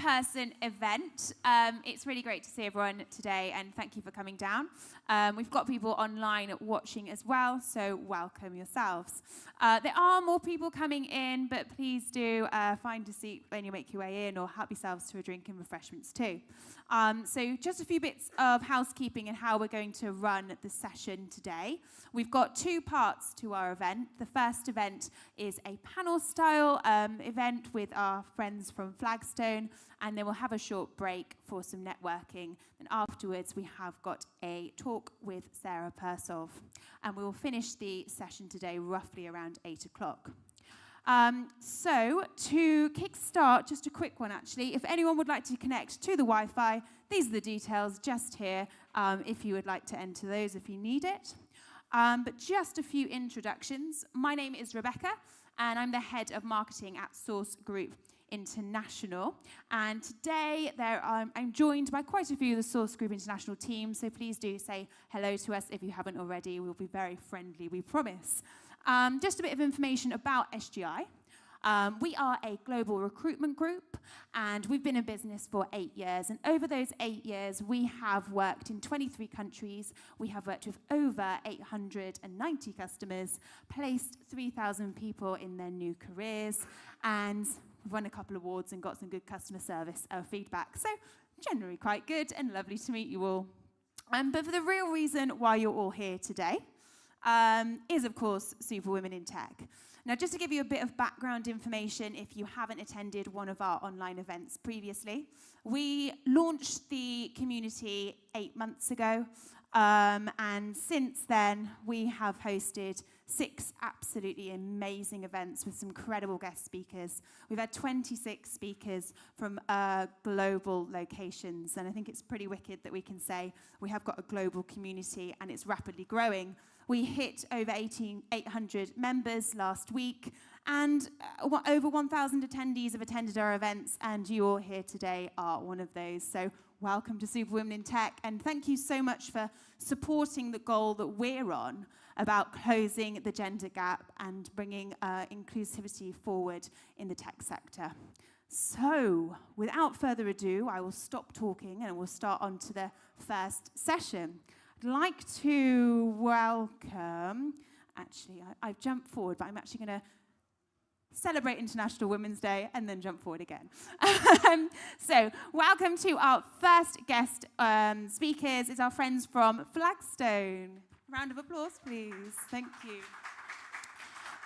in-person event. It's really great to see everyone today, and thank you for coming down. We've got people online watching as well, so welcome yourselves. There are more people coming in, but please do find a seat when you make your way in, or help yourselves to a drink and refreshments too. So just a few bits of housekeeping and how we're going to run the session today. We've got two parts to our event. The first event is a panel-style event with our friends from Flagstone, and then we'll have a short break for some networking. And afterwards, we have got a talk with Sarah Persov, and we will finish the session today roughly around 8 o'clock. So to kickstart, just a quick one actually, if anyone would like to connect to the Wi-Fi, these are the details just here, if you would like to enter those if you need it. But just a few introductions. My name is Rebecca, and I'm the head of marketing at Source Group International. And today I'm joined by quite a few of the Source Group International team, so please do say hello to us if you haven't already. We'll be very friendly, we promise. Just a bit of information about SGI. We are a global recruitment group, and we've been in business for 8 years. And over those 8 years, we have worked in 23 countries. We have worked with over 890 customers, placed 3,000 people in their new careers, and we've won a couple of awards and got some good customer service feedback. So generally quite good and lovely to meet you all. But for the real reason why you're all here today, is, of course, SuperWomen in Tech. Now, just to give you a bit of background information, if you haven't attended one of our online events previously, we launched the community 8 months ago, and since then, we have hosted 6 absolutely amazing events with some incredible guest speakers. We've had 26 speakers from global locations, and I think it's pretty wicked that we can say we have got a global community, and it's rapidly growing. We hit over 800 members last week, and over 1,000 attendees have attended our events, and you all here today are one of those. So welcome to SuperWomen in Tech, and thank you so much for supporting the goal that we're on about closing the gender gap and bringing inclusivity forward in the tech sector. So, without further ado, I will stop talking and we'll start on to the first session. I'd like to welcome, actually, I've jumped forward, but I'm actually going to celebrate International Women's Day and then jump forward again. So, welcome to our first guest speakers. It's our friends from Flagstone. Round of applause, please. Thank you.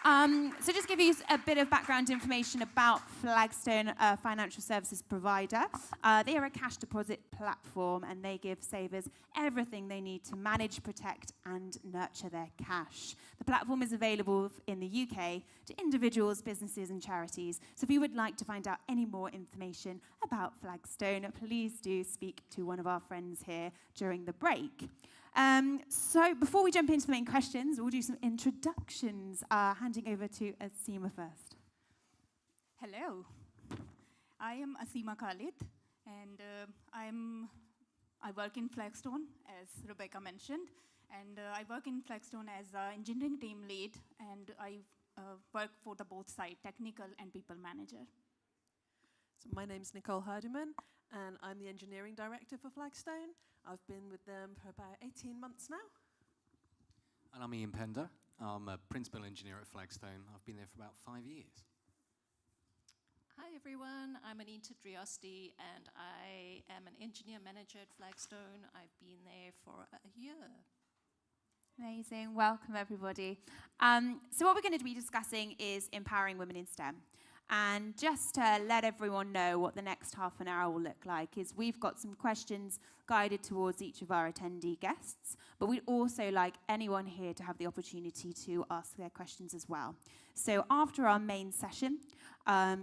So just give you a bit of background information about Flagstone, a financial services provider. They are a cash deposit platform, and they give savers everything they need to manage, protect, and nurture their cash. The platform is available in the UK to individuals, businesses, and charities. So if you would like to find out any more information about Flagstone, please do speak to one of our friends here during the break. So before we jump into the main questions, we'll do some introductions. Handing over to Asima first. Hello, I am Asima Khalid, and I work in Flagstone, as Rebecca mentioned, and I work in Flagstone as an engineering team lead, and I work for the both side, technical and people manager. So my name's Nicole Hardiman, and I'm the engineering director for Flagstone. I've been with them for about 18 months now. And I'm Ian Pender. I'm a principal engineer at Flagstone. I've been there for about 5 years. Hi everyone, I'm Anita Driosti, and I am an engineer manager at Flagstone. I've been there for a year. Amazing, welcome everybody. So what we're going to be discussing is empowering women in STEM. And just to let everyone know what the next half an hour will look like is we've got some questions guided towards each of our attendee guests, but we'd also like anyone here to have the opportunity to ask their questions as well. So after our main session,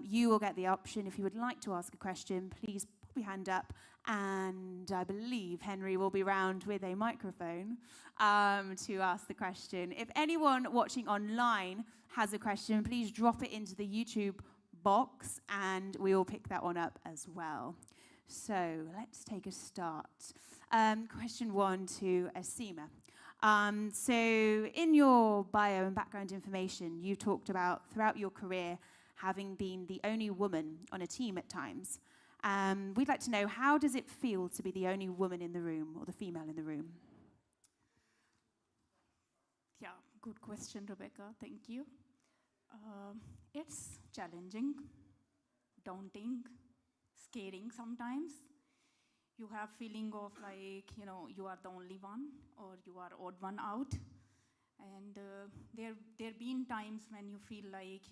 you will get the option, if you would like to ask a question, please pop your hand up, and I believe Henry will be round with a microphone to ask the question. If anyone watching online has a question, please drop it into the YouTube box, and we will pick that one up as well. So let's take a start. Question 1 to Asima. So in your bio and background information, you talked about throughout your career having been the only woman on a team at times. We'd like to know, how does it feel to be the only woman in the room or the female in the room? Yeah, good question, Rebecca. Thank you. It's challenging, daunting, scaring sometimes. You have feeling of like, you are the only one or you are odd one out. And there been times when you feel like,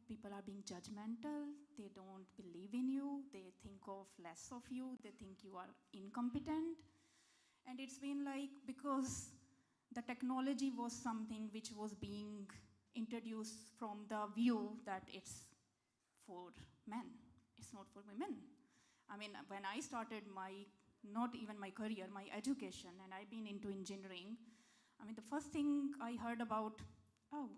people are being judgmental, they don't believe in you, they think of less of you, they think you are incompetent. And it's been like, because the technology was something which was being introduced from the view that it's for men, it's not for women. I mean, when I started not even my career, my education, and I've been into engineering, I mean, the first thing I heard about, oh,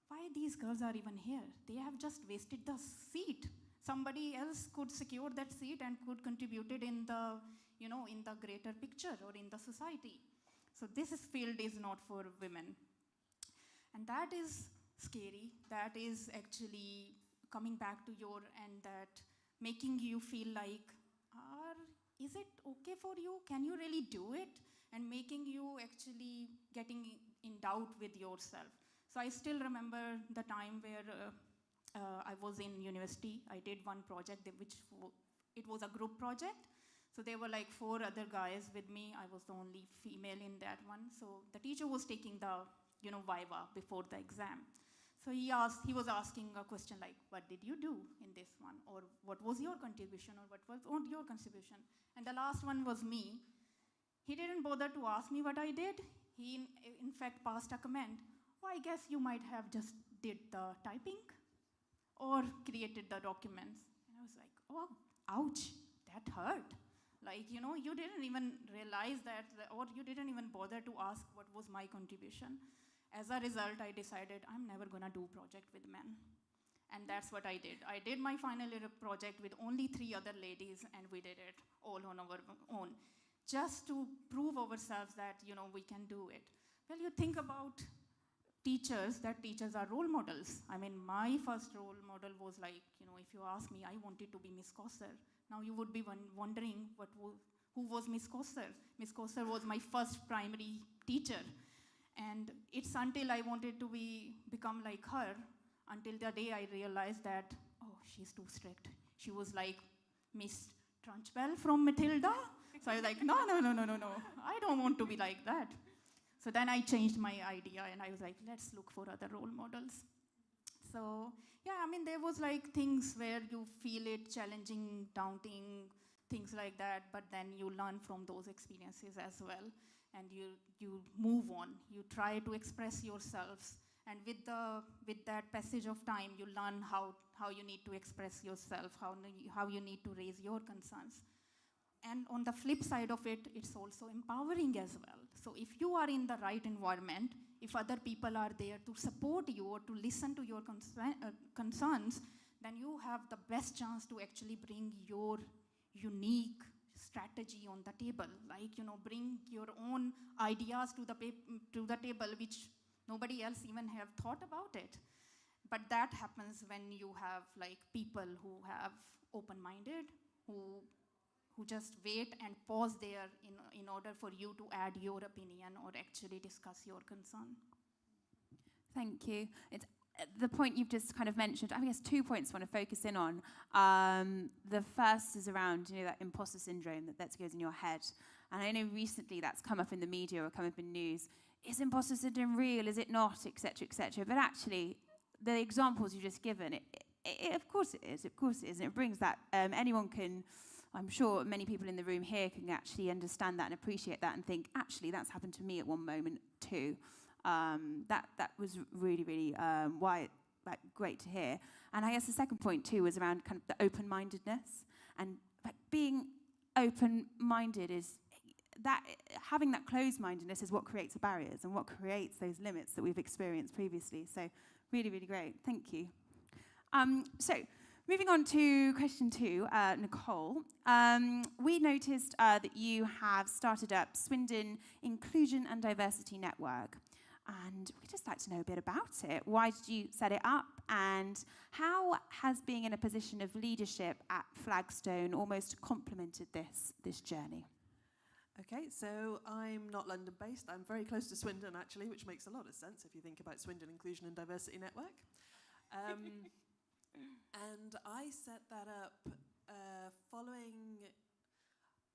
why these girls are even here? They have just wasted the seat. Somebody else could secure that seat and could contribute it in the, in the greater picture or in the society. So this field is not for women. And that is scary. That is actually coming back to and that making you feel like, is it okay for you? Can you really do it? And making you actually getting in doubt with yourself. So I still remember the time where I was in university. I did one project, it was a group project. So there were like 4 other guys with me. I was the only female in that one. So the teacher was taking the, viva before the exam. So he was asking a question like, what did you do in this one? Or what was your contribution? Or what was your contribution? And the last one was me. He didn't bother to ask me what I did. He, in fact, passed a comment. Oh, I guess you might have just did the typing or created the documents. And I was like, oh, ouch, that hurt. Like, you didn't even realize that, or you didn't even bother to ask what was my contribution. As a result, I decided I'm never gonna do project with men. And that's what I did. I did my final year project with only 3 other ladies, and we did it all on our own, just to prove ourselves that, we can do it. Well, you think about teachers, that teachers are role models. I mean, my first role model was like, if you ask me, I wanted to be Miss Kosser. Now you would be wondering who was Miss Kosser. Miss Kosser was my first primary teacher. And it's until I wanted to become like her, until the day I realized that, oh, she's too strict. She was like Miss Trunchbull from Matilda. So I was like, no. I don't want to be like that. So then I changed my idea and I was like, let's look for other role models. So yeah, I mean, there was like things where you feel it challenging, daunting, things like that, but then you learn from those experiences as well. And you move on, you try to express yourselves. And with that passage of time, you learn how you need to express yourself, how you need to raise your concerns. And on the flip side of it, it's also empowering as well. So if you are in the right environment, if other people are there to support you or to listen to your concerns, then you have the best chance to actually bring your unique strategy on the table. Like, bring your own ideas to the table, which nobody else even have thought about it. But that happens when you have like people who have open-minded, who just wait and pause there in order for you to add your opinion or actually discuss your concern. Thank you. It's the point you've just kind of mentioned. I guess 2 points I want to focus in on. The first is around that imposter syndrome that goes in your head. And I know recently that's come up in the media or come up in news. Is imposter syndrome real? Is it not? Et cetera, et cetera. But actually, the examples you've just given, of course it is. Of course it is. And it brings that anyone can. I'm sure many people in the room here can actually understand that and appreciate that and think, actually, that's happened to me at one moment too. That was really, really great to hear. And I guess the second point too was around kind of the open-mindedness. And being open-minded is that having that closed-mindedness is what creates the barriers and what creates those limits that we've experienced previously. So really, really great. Thank you. So moving on to question 2, Nicole. We noticed that you have started up Swindon Inclusion and Diversity Network. And we'd just like to know a bit about it. Why did you set it up? And how has being in a position of leadership at Flagstone almost complemented this journey? Okay, so I'm not London-based. I'm very close to Swindon, actually, which makes a lot of sense if you think about Swindon Inclusion and Diversity Network. And I set that up following...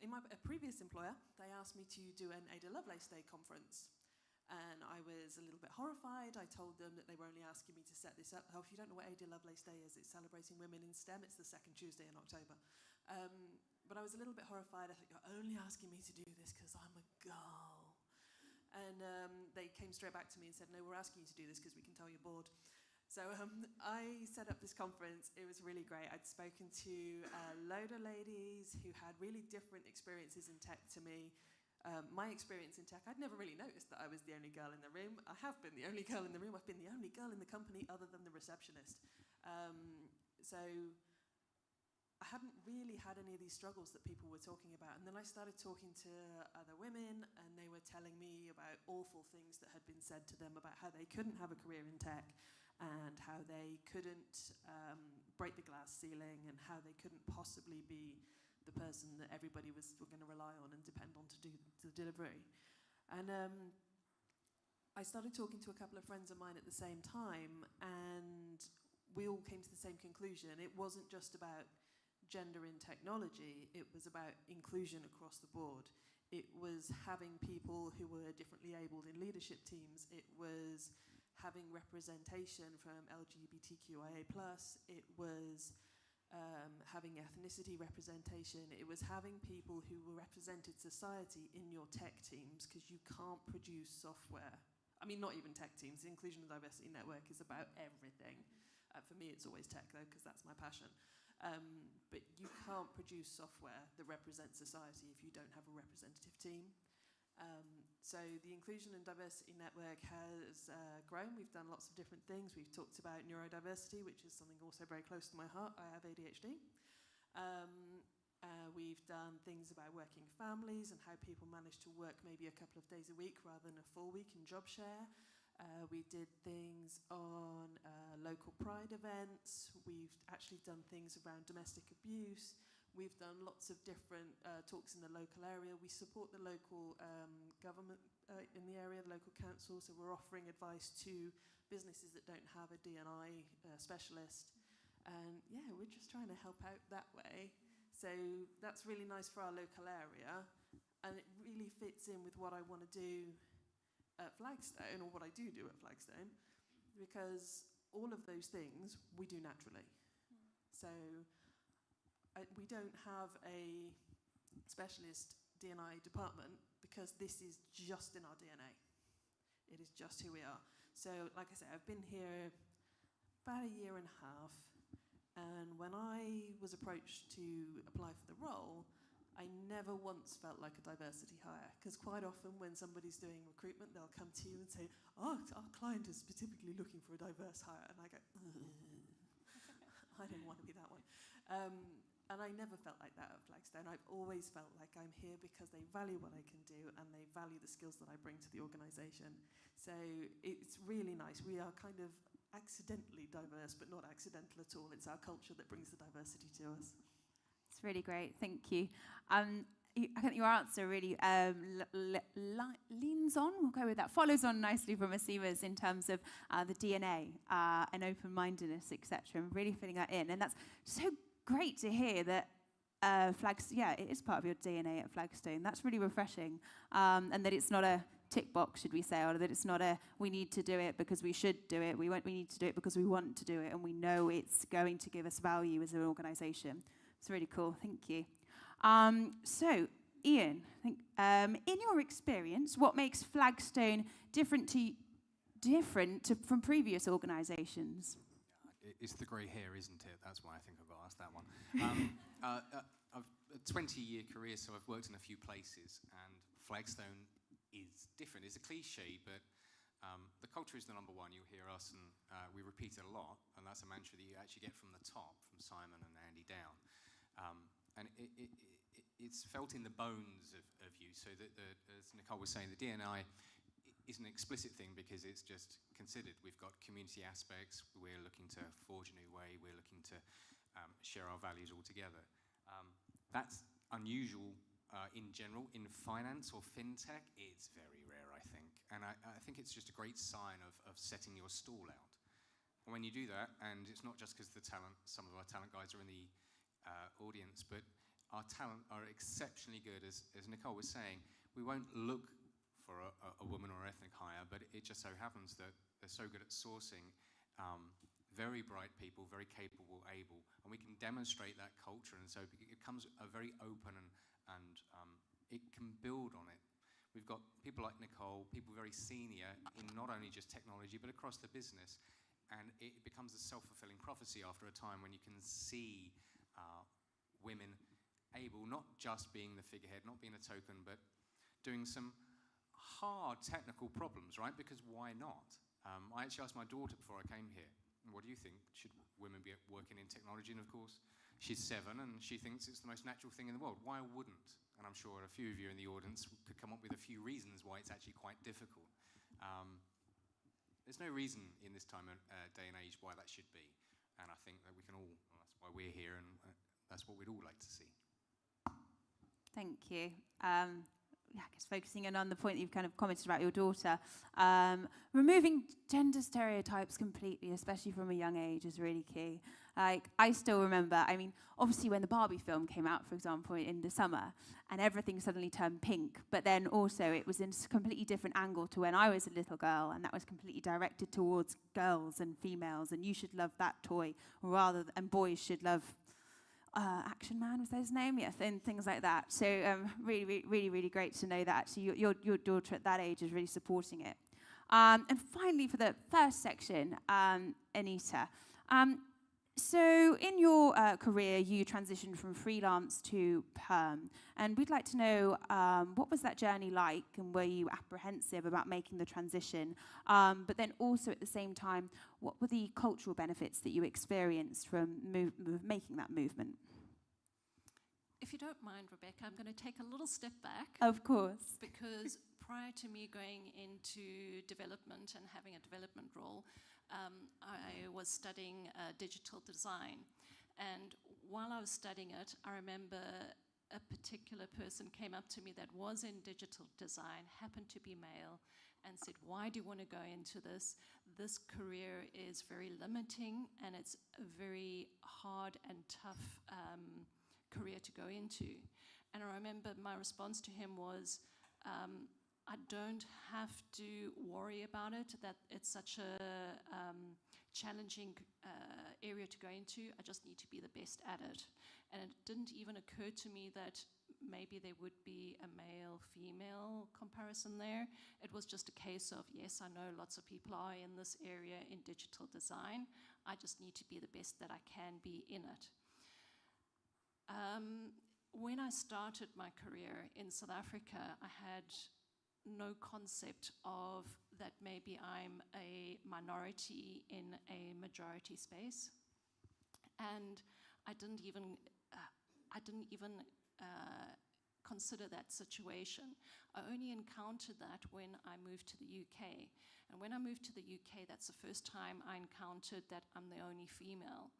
In my previous employer, they asked me to do an Ada Lovelace Day conference. And I was a little bit horrified. I told them that they were only asking me to set this up. Oh, if you don't know what Ada Lovelace Day is, it's celebrating women in STEM. It's the second Tuesday in October. But I was a little bit horrified. I thought, you're only asking me to do this because I'm a girl. And they came straight back to me and said, no, we're asking you to do this because we can tell you're bored. So I set up this conference. It was really great. I'd spoken to a load of ladies who had really different experiences in tech to me. My experience in tech, I'd never really noticed that I was the only girl in the room. I have been the only girl in the room. I've been the only girl in the company other than the receptionist. So I hadn't really had any of these struggles that people were talking about. And then I started talking to other women, and they were telling me about awful things that had been said to them about how they couldn't have a career in tech, and how they couldn't break the glass ceiling, and how they couldn't possibly be the person that everybody was going to rely on and depend on to do the delivery. And I started talking to a couple of friends of mine at the same time, and we all came to the same conclusion. It wasn't just about gender in technology, it was about inclusion across the board. It was having people who were differently abled in leadership teams. It was having representation from LGBTQIA+, it was having ethnicity representation, it was having people who represented society in your tech teams, because you can't produce software. I mean, not even tech teams. The Inclusion and Diversity Network is about everything. For me, it's always tech, though, because that's my passion. But you can't produce software that represents society if you don't have a representative team. So the Inclusion and Diversity Network has grown. We've done lots of different things. We've talked about neurodiversity, which is something also very close to my heart. I have ADHD. We've done things about working families and how people manage to work maybe a couple of days a week rather than a full week in job share. We did things on local pride events. We've actually done things around domestic abuse. We've done lots of different talks in the local area. We support the local government in the area, the local council, so we're offering advice to businesses that don't have a D&I specialist. And yeah, we're just trying to help out that way. So that's really nice for our local area, and it really fits in with what I want to do at Flagstone, or what I do at Flagstone, because all of those things we do naturally. So we don't have a specialist D&I department because this is just in our DNA. It is just who we are. So like I said, I've been here about a year and a half, and when I was approached to apply for the role, I never once felt like a diversity hire, because quite often when somebody's doing recruitment, they'll come to you and say, oh, our client is specifically looking for a diverse hire, and I go, I don't want to be that one. And I never felt like that at Flagstone. I've always felt like I'm here because they value what I can do and they value the skills that I bring to the organisation. So it's really nice. We are kind of accidentally diverse, but not accidental at all. It's our culture that brings the diversity to us. It's really great. Thank you. I think your answer really leans on, we'll go with that, follows on nicely from Asima's in terms of the DNA and open-mindedness, etc., and really filling that in. And that's so great to hear that it is part of your DNA at Flagstone. That's really refreshing. And that it's not a tick box, should we say, or that it's not a we need to do it because we should do it. We need to do it because we want to do it, and we know it's going to give us value as an organisation. It's really cool. Thank you. So, Ian, in your experience, what makes Flagstone different from previous organisations? It's the grey hair, isn't it? That's why I think I've got to ask that one. I've a 20-year career, so I've worked in a few places, and Flagstone is different. It's a cliche, but the culture is the number one. You'll hear us, and we repeat it a lot, and that's a mantra that you actually get from the top, from Simon and Andy down. And it's felt in the bones of you. So that as Nicole was saying, the D&I is an explicit thing because it's just considered. We've got community aspects. We're looking to forge a new way. We're looking to share our values all together. That's unusual in general. In finance or fintech, it's very rare, I think. And I think it's just a great sign of setting your stall out. And when you do that, and it's not just because some of our talent guys are in the audience, but our talent are exceptionally good. As Nicole was saying, we won't look for a woman or ethnic hire, but it just so happens that they're so good at sourcing very bright people, very capable, able, and we can demonstrate that culture, and so it becomes a very open and it can build on it. We've got people like Nicole, people very senior in not only just technology, but across the business, and it becomes a self-fulfilling prophecy after a time when you can see women able, not just being the figurehead, not being a token, but doing some hard technical problems, right? Because why not? I actually asked my daughter before I came here, what do you think? Should women be working in technology? And of course, she's 7 and she thinks it's the most natural thing in the world. Why wouldn't? And I'm sure a few of you in the audience could come up with a few reasons why it's actually quite difficult. There's no reason in this time day and age why that should be. And I think that we can all, well, that's why we're here, and that's what we'd all like to see. Thank you. I guess focusing in on the point that you've kind of commented about your daughter, removing gender stereotypes completely, especially from a young age, is really key. Like, I still remember, I mean, obviously when the Barbie film came out, for example, in the summer, and everything suddenly turned pink, but then also it was in a completely different angle to when I was a little girl, and that was completely directed towards girls and females, and you should love that toy, and boys should love Action Man, was that his name? Yes, and things like that. So really great to know that actually your daughter at that age is really supporting it. And finally, for the first section, Anita. So in your career, you transitioned from freelance to perm. And we'd like to know, what was that journey like, and were you apprehensive about making the transition? But then also at the same time, what were the cultural benefits that you experienced from making that movement? If you don't mind, Rebecca, I'm going to take a little step back. Of course. Because prior to me going into development and having a development role, I was studying digital design. And while I was studying it, I remember a particular person came up to me that was in digital design, happened to be male, and said, "Why do you want to go into this? This career is very limiting, and it's a very hard and tough career to go into." And I remember my response to him was, I don't have to worry about it, that it's such a challenging area to go into. I just need to be the best at it. And it didn't even occur to me that maybe there would be a male-female comparison there. It was just a case of, yes, I know lots of people are in this area in digital design. I just need to be the best that I can be in it. When I started my career in South Africa, I had no concept of that maybe I'm a minority in a majority space, and I didn't even consider that situation. I only encountered that when I moved to the UK, and when I moved to the UK, that's the first time I encountered that I'm the only female.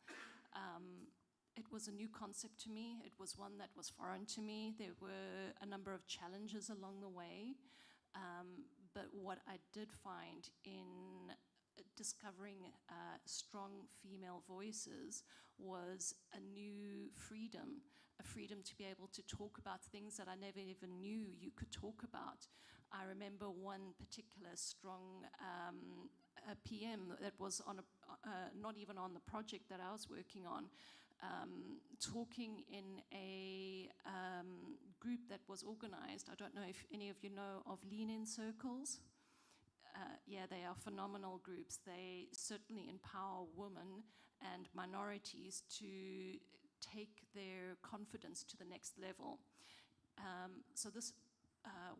It was a new concept to me. It was one that was foreign to me. There were a number of challenges along the way. But what I did find in discovering strong female voices was a new freedom, a freedom to be able to talk about things that I never even knew you could talk about. I remember one particular strong PM that was on not even on the project that I was working on, talking in a group that was organized. I don't know if any of you know of lean-in circles. Yeah, they are phenomenal groups. They certainly empower women and minorities to take their confidence to the next level. So this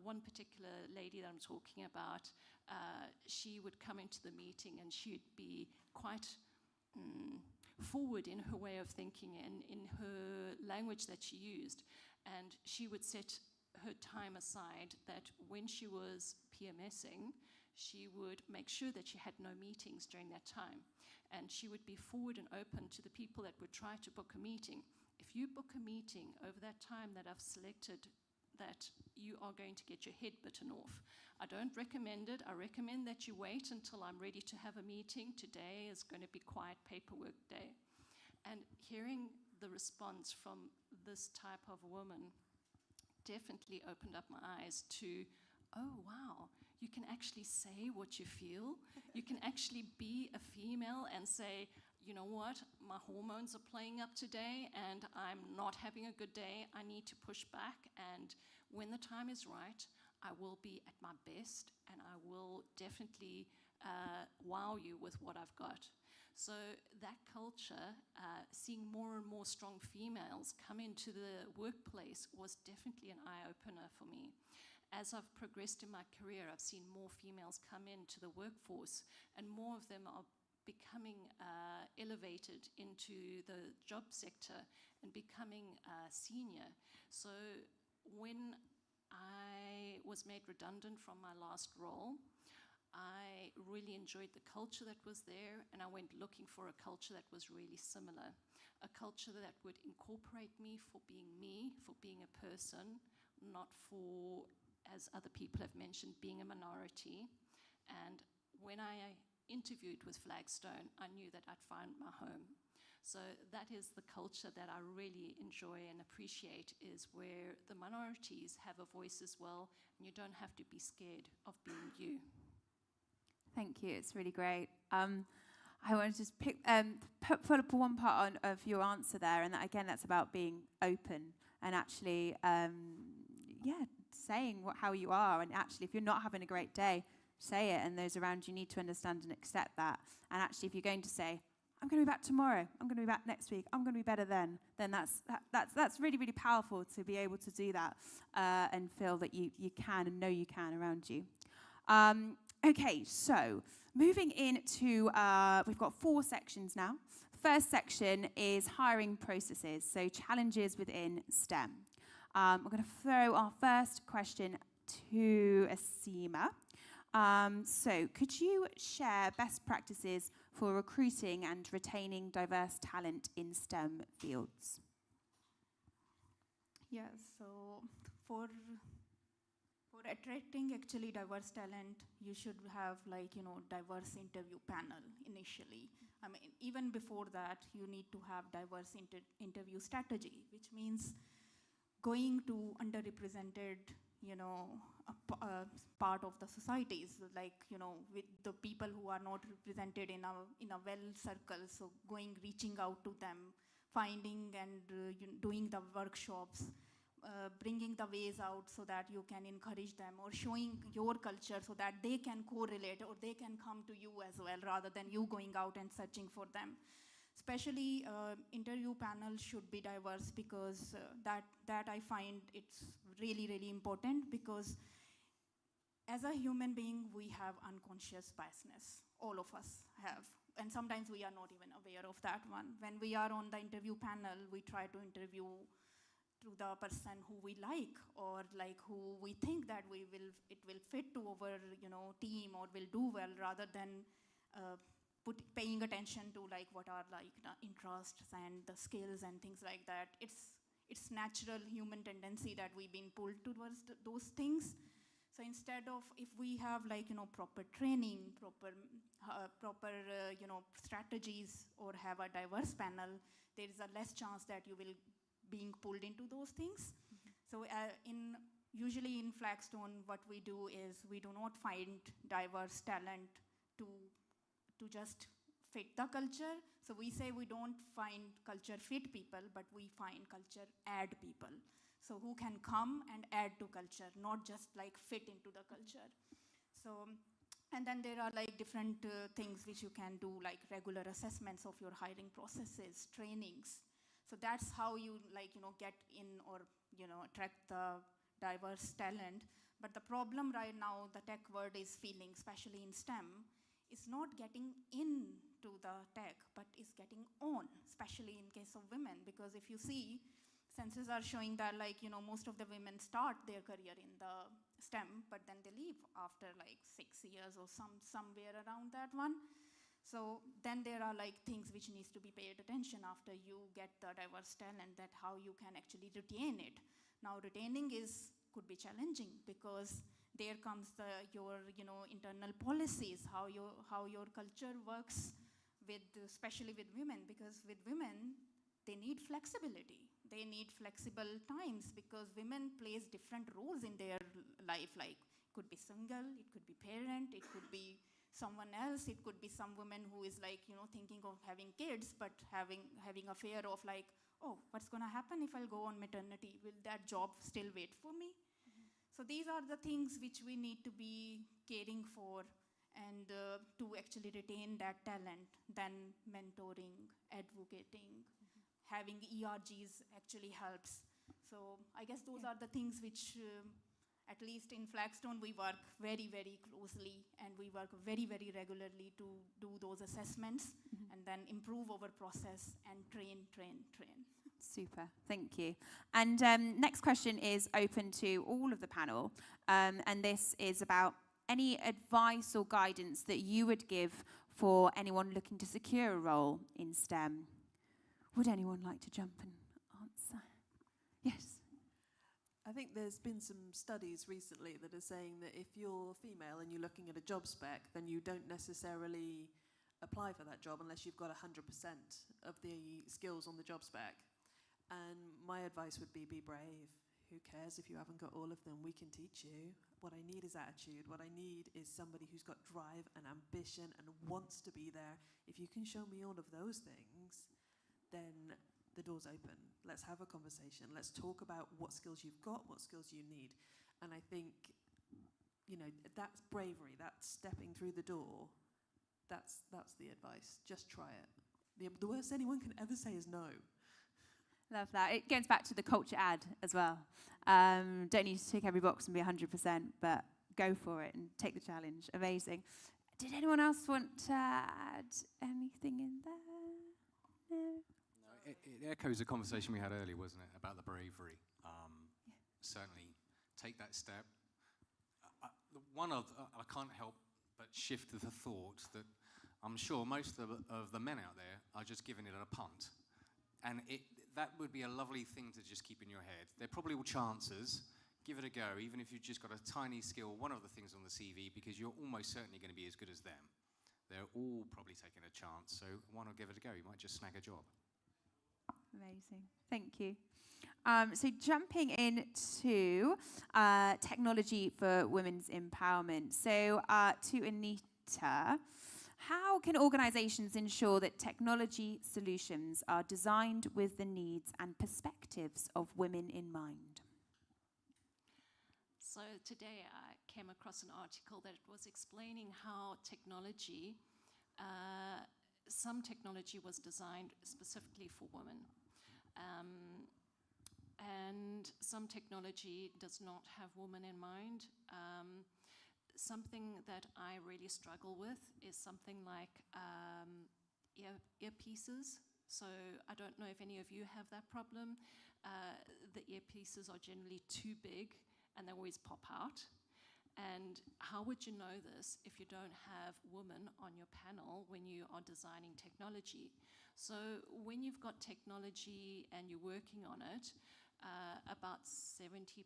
one particular lady that I'm talking about, she would come into the meeting and she'd be quite forward in her way of thinking and in her language that she used. And she would set her time aside that when she was PMSing, she would make sure that she had no meetings during that time. And she would be forward and open to the people that would try to book a meeting. If you book a meeting over that time that I've selected, that you are going to get your head bitten off. I don't recommend it. I recommend that you wait until I'm ready to have a meeting. Today is going to be quiet paperwork day. And hearing the response from this type of woman definitely opened up my eyes to, oh, wow, you can actually say what you feel. You can actually be a female and say, you know what, my hormones are playing up today and I'm not having a good day. I need to push back, and when the time is right, I will be at my best and I will definitely wow you with what I've got. So that culture, seeing more and more strong females come into the workplace was definitely an eye-opener for me. As I've progressed in my career, I've seen more females come into the workforce, and more of them are becoming elevated into the job sector and becoming senior. So when I was made redundant from my last role, I really enjoyed the culture that was there, and I went looking for a culture that was really similar. A culture that would incorporate me, for being a person, not for, as other people have mentioned, being a minority. And when I interviewed with Flagstone, I knew that I'd find my home. So that is the culture that I really enjoy and appreciate, is where the minorities have a voice as well, and you don't have to be scared of being you. Thank you. It's really great. I want to just put up one part of your answer there, and that, again, that's about being open and actually, saying how you are. And actually, if you're not having a great day, say it, and those around you need to understand and accept that. And actually, if you're going to say, I'm going to be back tomorrow, I'm going to be back next week, I'm going to be better then that's really, really powerful to be able to do that and feel that you can and know you can around you. Okay, so moving into, we've got 4 sections now. The first section is hiring processes, so challenges within STEM. We're going to throw our first question to Asima. So could you share best practices for recruiting and retaining diverse talent in STEM fields? Yeah, so for attracting actually diverse talent, you should have diverse interview panel initially. I mean, even before that, you need to have diverse interview strategy, which means going to underrepresented, part of the societies, with the people who are not represented in a well circle. So reaching out to them, finding and doing the workshops, bringing the ways out so that you can encourage them, or showing your culture so that they can correlate or they can come to you as well, rather than you going out and searching for them. Especially interview panel should be diverse, because that I find it's really, really important, because as a human being, we have unconscious biasness. All of us have. And sometimes we are not even aware of that one. When we are on the interview panel, we try to interview to the person who we like, or who we think that it will fit to our team or will do well, rather than paying attention to what are the interests and the skills and things like that. It's natural human tendency that we've been pulled towards those things. So instead of, if we have proper training, proper strategies, or have a diverse panel, there is a less chance that you will being pulled into those things. Mm-hmm. So usually in Flagstone, what we do is we do not find diverse talent to just fit the culture. So we say we don't find culture fit people, but we find culture add people. So who can come and add to culture, not just fit into the culture. So, and then there are different things which you can do, regular assessments of your hiring processes, trainings. So that's how you get in, or attract the diverse talent. But the problem right now, the tech world is feeling, especially in STEM, is not getting into the tech, but is getting on, especially in case of women. Because if you see, census are showing that, like, most of the women start their career in the STEM, but then they leave after like 6 years or somewhere around that one. So then there are like things which needs to be paid attention after you get the diverse talent, that how you can actually retain it. Now retaining could be challenging, because there comes your internal policies, how your culture works with, especially with women, because with women they need flexibility. They need flexible times, because women plays different roles in their life. Like, could be single, it could be parent, it could be someone else, it could be some woman who is like, thinking of having kids, but having a fear of like, oh, what's gonna happen if I'll go on maternity? Will that job still wait for me? So these are the things which we need to be caring for, and to actually retain that talent. Then mentoring, advocating, having ERGs actually helps. So I guess those are the things which, at least in Flagstone, we work very, very closely, and we work very, very regularly to do those assessments and then improve our process and train. Super, thank you. And next question is open to all of the panel, and this is about any advice or guidance that you would give for anyone looking to secure a role in STEM. Would anyone like to jump and answer? Yes. I think there's been some studies recently that are saying that if you're female and you're looking at a job spec, then you don't necessarily apply for that job unless you've got 100% of the skills on the job spec. And my advice would be brave. Who cares if you haven't got all of them? We can teach you. What I need is attitude. What I need is somebody who's got drive and ambition and wants to be there. If you can show me all of those things, then the door's open. Let's have a conversation. Let's talk about what skills you've got, what skills you need. And I think, that's bravery. That's stepping through the door. That's the advice. Just try it. The worst anyone can ever say is no. Love that. It goes back to the culture ad as well. Don't need to tick every box and be 100%, but go for it and take the challenge. Amazing. Did anyone else want to add anything in there? No? It echoes a conversation we had earlier, wasn't it, about the bravery. Certainly take that step. I can't help but shift the thought that I'm sure most of the men out there are just giving it a punt. And that would be a lovely thing to just keep in your head. They're probably all chances. Give it a go, even if you've just got a tiny skill, one of the things on the CV, because you're almost certainly going to be as good as them. They're all probably taking a chance, so why not give it a go? You might just snag a job. Amazing. Thank you. So jumping into technology for women's empowerment. So to Anita, how can organizations ensure that technology solutions are designed with the needs and perspectives of women in mind? So today I came across an article that was explaining how technology, some technology was designed specifically for women. And some technology does not have women in mind. Something that I really struggle with is something like earpieces. So I don't know if any of you have that problem. The earpieces are generally too big and they always pop out. And how would you know this if you don't have women on your panel when you are designing technology? So when you've got technology and you're working on it, about 70%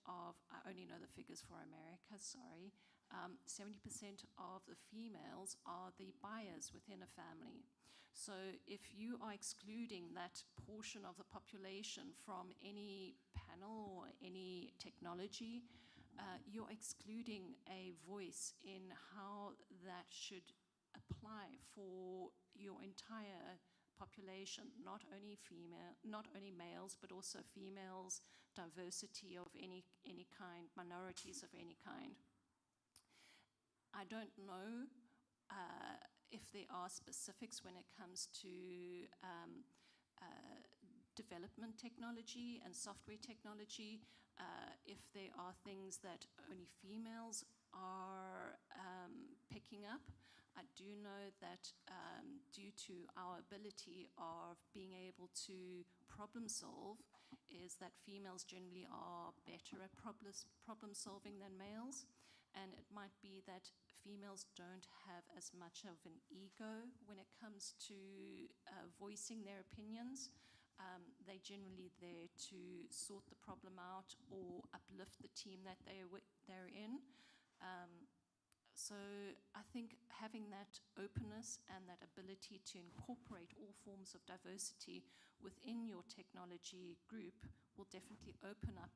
of, I only know the figures for America, sorry, 70% of the females are the buyers within a family. So if you are excluding that portion of the population from any panel or any technology, you're excluding a voice in how that should apply for your entire population, not only males, but also females, diversity of any kind, minorities of any kind. I don't know if there are specifics when it comes to development technology and software technology, if there are things that only females are picking up. I do know that due to our ability of being able to problem solve is that females generally are better at problem solving than males. And it might be that females don't have as much of an ego when it comes to voicing their opinions. They're generally there to sort the problem out or uplift the team that they're in. So I think having that openness and that ability to incorporate all forms of diversity within your technology group will definitely open up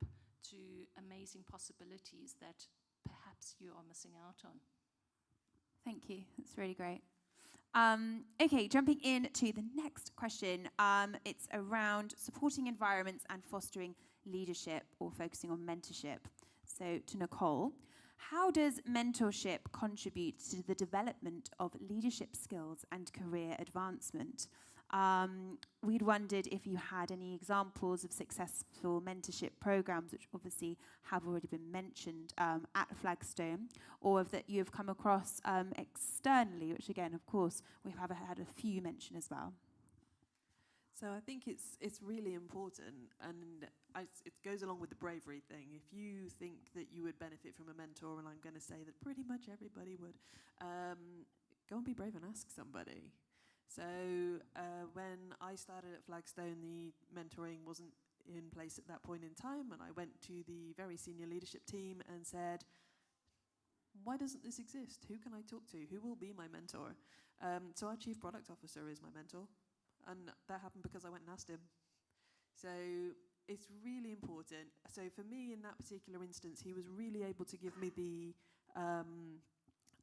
to amazing possibilities that perhaps you are missing out on. Thank you. That's really great. Okay, jumping into the next question. It's around supporting environments and fostering leadership, or focusing on mentorship. So to Nicole, how does mentorship contribute to the development of leadership skills and career advancement? We'd wondered if you had any examples of successful mentorship programs, which obviously have already been mentioned at Flagstone, or that you have come across externally, which again, of course, we have had a few mentioned as well. So I think it's really important, and it goes along with the bravery thing. If you think that you would benefit from a mentor, and I'm going to say that pretty much everybody would, go and be brave and ask somebody. So when I started at Flagstone, the mentoring wasn't in place at that point in time, and I went to the very senior leadership team and said, why doesn't this exist? Who can I talk to? Who will be my mentor? So our chief product officer is my mentor, and that happened because I went and asked him. So it's really important. So for me, in that particular instance, he was really able to give me the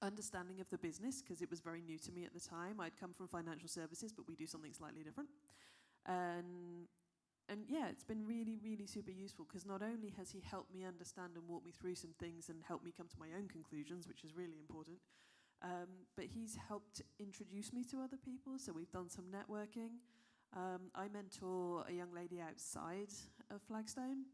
understanding of the business, because it was very new to me at the time. I'd come from financial services, but we do something slightly different. And yeah, it's been really, really super useful, because not only has he helped me understand and walk me through some things and helped me come to my own conclusions, which is really important, but he's helped introduce me to other people. So we've done some networking. I mentor a young lady outside of Flagstone.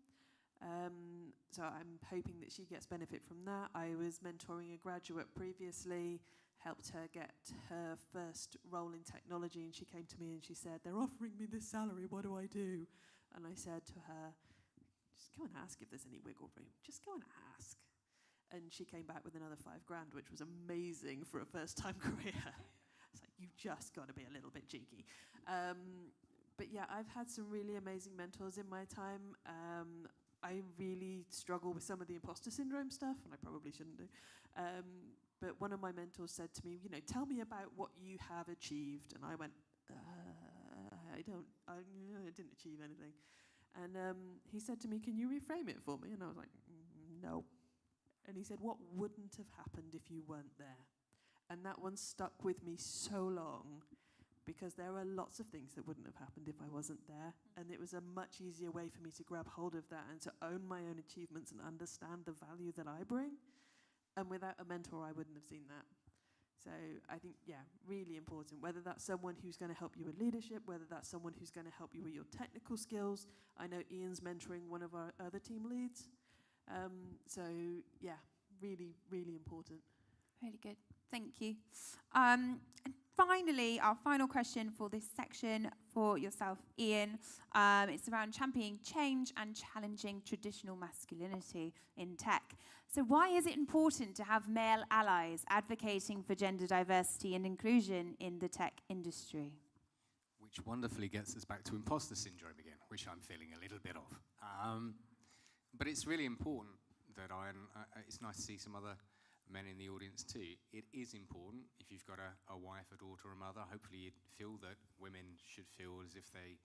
So I'm hoping that she gets benefit from that. I was mentoring a graduate previously, helped her get her first role in technology, and she came to me and she said, they're offering me this salary, what do I do? And I said to her, just go and ask if there's any wiggle room. Just go and ask. And she came back with another $5,000, which was amazing for a first-time career. It's like, you've just got to be a little bit cheeky. But yeah, I've had some really amazing mentors in my time. I really struggle with some of the imposter syndrome stuff, and I probably shouldn't do. But one of my mentors said to me, tell me about what you have achieved. And I went, I didn't achieve anything. And he said to me, can you reframe it for me? And I was like, no. And he said, what wouldn't have happened if you weren't there? And that one stuck with me so long, because there are lots of things that wouldn't have happened if I wasn't there. And it was a much easier way for me to grab hold of that and to own my own achievements and understand the value that I bring. And without a mentor, I wouldn't have seen that. So I think, yeah, really important, whether that's someone who's going to help you with leadership, whether that's someone who's going to help you with your technical skills. I know Ian's mentoring one of our other team leads. So yeah, really, really important. Really good. Thank you. And finally, our final question for this section for yourself, Ian. It's around championing change and challenging traditional masculinity in tech. So why is it important to have male allies advocating for gender diversity and inclusion in the tech industry? Which wonderfully gets us back to imposter syndrome again, which I'm feeling a little bit of. But it's really important that it's nice to see some other men in the audience too. It is important, if you've got a wife, a daughter, a mother, hopefully you'd feel that women should feel as if they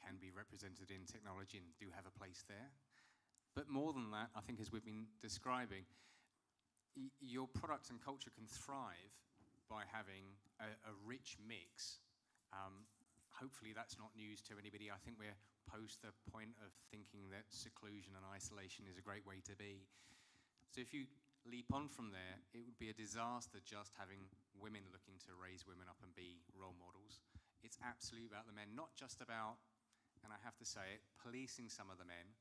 can be represented in technology and do have a place there. But more than that, I think as we've been describing, your product and culture can thrive by having a rich mix. Hopefully that's not news to anybody. I think we're post the point of thinking that seclusion and isolation is a great way to be. So if you leap on from there, it would be a disaster just having women looking to raise women up and be role models. It's absolutely about the men, not just about, and I have to say it, policing some of the men.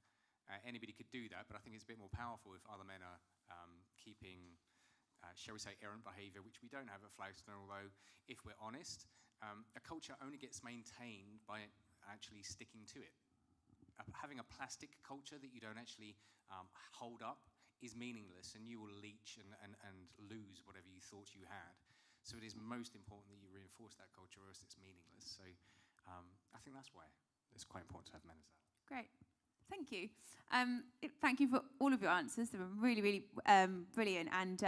Anybody could do that, but I think it's a bit more powerful if other men are keeping, shall we say, errant behavior, which we don't have at Flagstone, although if we're honest, a culture only gets maintained by actually sticking to it. having a plastic culture that you don't actually hold up is meaningless, and you will leach and lose whatever you thought you had. So it is most important that you reinforce that culture, or else it's meaningless. So I think that's why it's quite important to have men as that. Great. Thank you. Thank you for all of your answers. They were really, really brilliant, and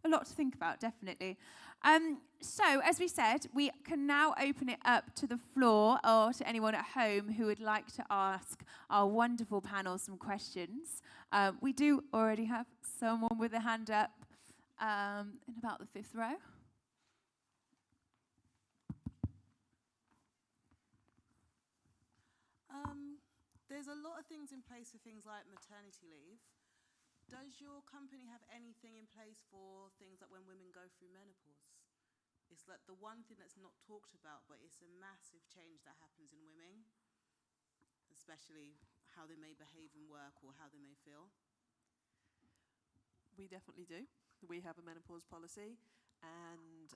a lot to think about, definitely. So, as we said, we can now open it up to the floor or to anyone at home who would like to ask our wonderful panel some questions. We do already have someone with a hand up in about the 5th row. There's a lot of things in place for things like maternity leave. Does your company have anything in place for things like when women go through menopause? It's like the one thing that's not talked about, but it's a massive change that happens in women, especially how they may behave in work or how they may feel. We definitely do. We have a menopause policy, and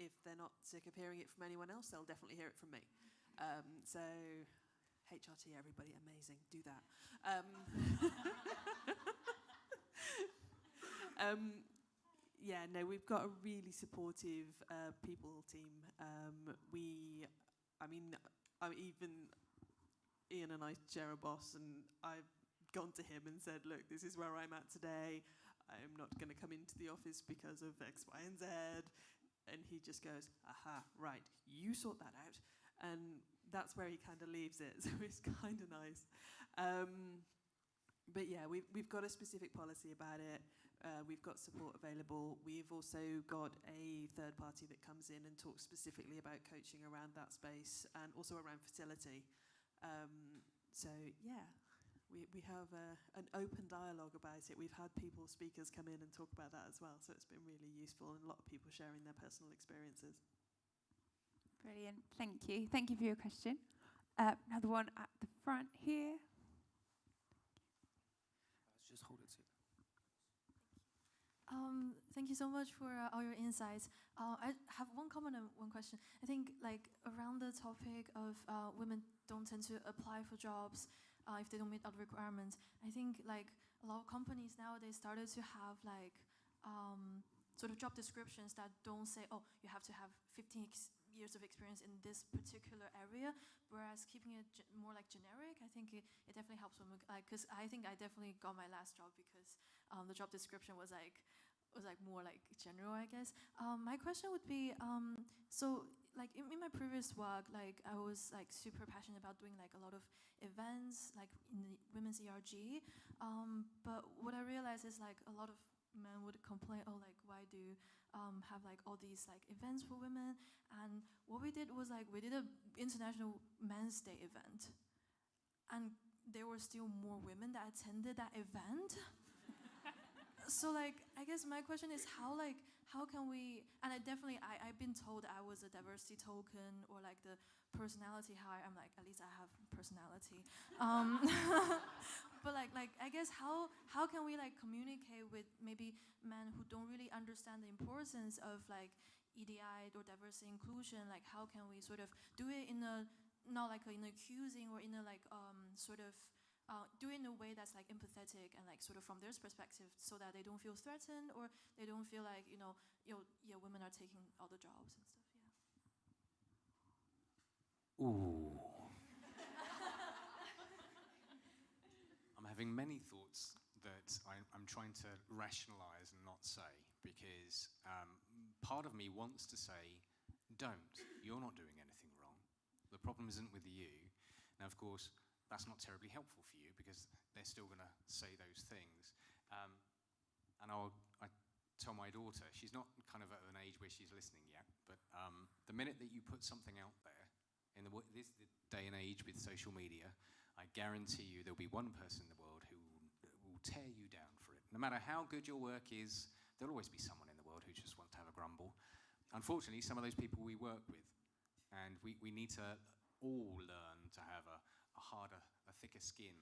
if they're not sick of hearing it from anyone else, they'll definitely hear it from me. So HRT, everybody, amazing, do that. Yeah, no, we've got a really supportive people team. Even Ian and I share a boss, and I've gone to him and said, look, this is where I'm at today. I'm not going to come into the office because of X, Y, and Z. And he just goes, aha, right, you sort that out. And that's where he kind of leaves it, so it's kind of nice. But yeah, we've got a specific policy about it. We've got support available. We've also got a third party that comes in and talks specifically about coaching around that space and also around fertility. So yeah, we have an open dialogue about it. We've had speakers come in and talk about that as well, so it's been really useful, and a lot of people sharing their personal experiences. Brilliant. Thank you. Thank you for your question. Another one at the front here. Let's just hold it to. Thank you so much for all your insights. I have one comment and one question. I think around the topic of women don't tend to apply for jobs if they don't meet other requirements. I think a lot of companies nowadays started to have sort of job descriptions that don't say, oh, you have to have 15 years of experience in this particular area, whereas keeping it more generic, I think it definitely helps women. Because I think I definitely got my last job because the job description was more general, I guess. My question would be, so in my previous work, I was super passionate about doing a lot of events in the women's ERG, but what I realized is a lot of men would complain, oh, why do you have all these events for women? And what we did was we did an International Men's Day event, and there were still more women that attended that event. So I guess my question is how can we, and I've been told I was a diversity token or the personality high. I'm at least I have personality. But I guess how can we communicate with maybe men who don't really understand the importance of EDI or diversity inclusion? How can we sort of do it in a not in accusing or in a sort of do it in a way that's empathetic and sort of from their perspective, so that they don't feel threatened or they don't feel women are taking all the jobs and stuff. Yeah. Ooh. I'm having many thoughts that I'm trying to rationalize and not say, because part of me wants to say, don't, you're not doing anything wrong. The problem isn't with you. Now, of course, that's not terribly helpful for you because they're still going to say those things. And I tell my daughter, she's not kind of at an age where she's listening yet, but the minute that you put something out there, in this day and age with social media, I guarantee you there'll be one person in the world who will tear you down for it. No matter how good your work is, there'll always be someone in the world who just wants to have a grumble. Unfortunately, some of those people we work with, and we need to all learn to have a harder, a thicker skin.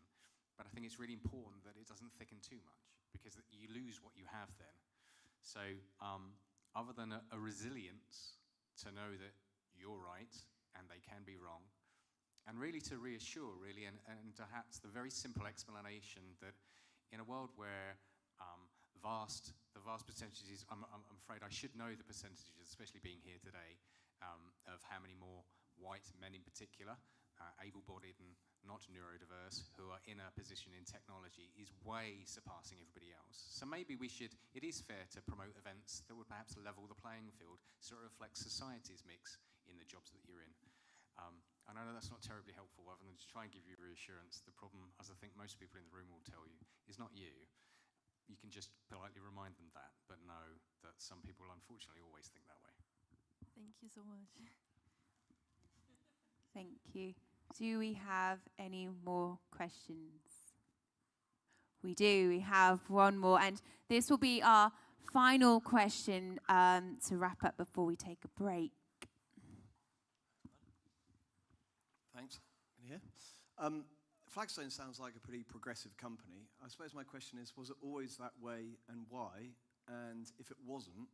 But I think it's really important that it doesn't thicken too much, because you lose what you have then. So other than a resilience to know that you're right and they can be wrong, and really to reassure, really, and perhaps the very simple explanation that in a world where the vast percentages, I'm afraid I should know the percentages, especially being here today, of how many more white men in particular, able-bodied and not neurodiverse, who are in a position in technology is way surpassing everybody else. So maybe it is fair to promote events that would perhaps level the playing field so it reflects society's mix in the jobs that you're in. And I know that's not terribly helpful, other than to try and give you reassurance. The problem, as I think most people in the room will tell you, is not you. You can just politely remind them that, but know that some people unfortunately always think that way. Thank you so much. Thank you. Do we have any more questions? We do. We have one more, and this will be our final question to wrap up before we take a break. Thanks. Can you hear? Flagstone sounds like a pretty progressive company. I suppose my question is, was it always that way, and why? And if it wasn't,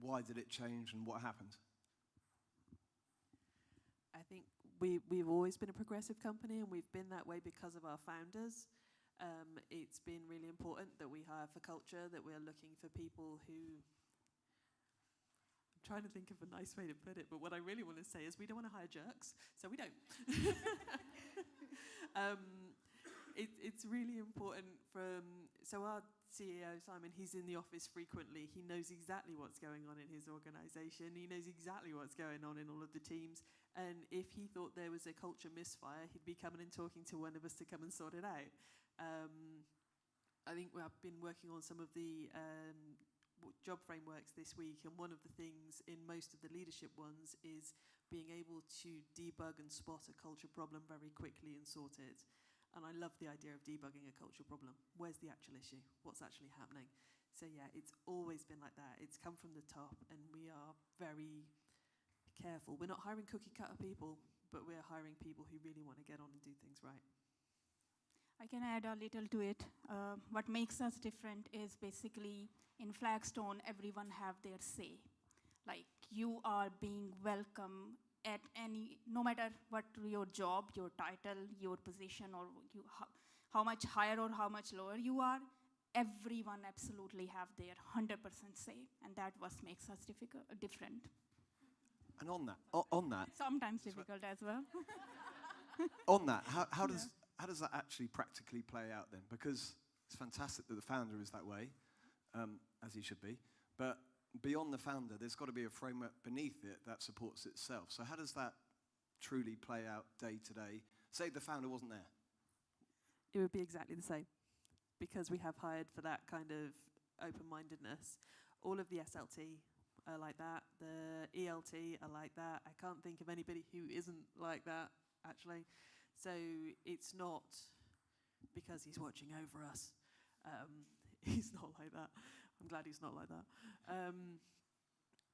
why did it change, and what happened? I think we've always been a progressive company, and we've been that way because of our founders. It's been really important that we hire for culture, that we're looking for people who... I'm trying to think of a nice way to put it, but what I really want to say is we don't want to hire jerks, so we don't. It's really important so our CEO, Simon, he's in the office frequently. He knows exactly what's going on in his organisation. He knows exactly what's going on in all of the teams. And if he thought there was a culture misfire, he'd be coming and talking to one of us to come and sort it out. I think I've been working on some of the job frameworks this week, and one of the things in most of the leadership ones is being able to debug and spot a culture problem very quickly and sort it. And I love the idea of debugging a culture problem. Where's the actual issue? What's actually happening? So yeah, it's always been like that. It's come from the top, and we are very careful. We're not hiring cookie cutter people, but we're hiring people who really want to get on and do things right. I can add a little to it. What makes us different is basically in Flagstone, everyone have their say. Like, you are being welcome at no matter what your job, your title, your position, or how much higher or how much lower you are, everyone absolutely have their 100% say, and that what makes us different. And on that, Sometimes difficult as well. on that, how does that actually practically play out then? Because it's fantastic that the founder is that way, as he should be, but beyond the founder, there's got to be a framework beneath it that supports itself. So how does that truly play out day to day? Say the founder wasn't there. It would be exactly the same, because we have hired for that kind of open-mindedness. All of the SLT are like that. The ELT are like that. I can't think of anybody who isn't like that, actually. So it's not because he's watching over us. He's not like that. I'm glad he's not like that.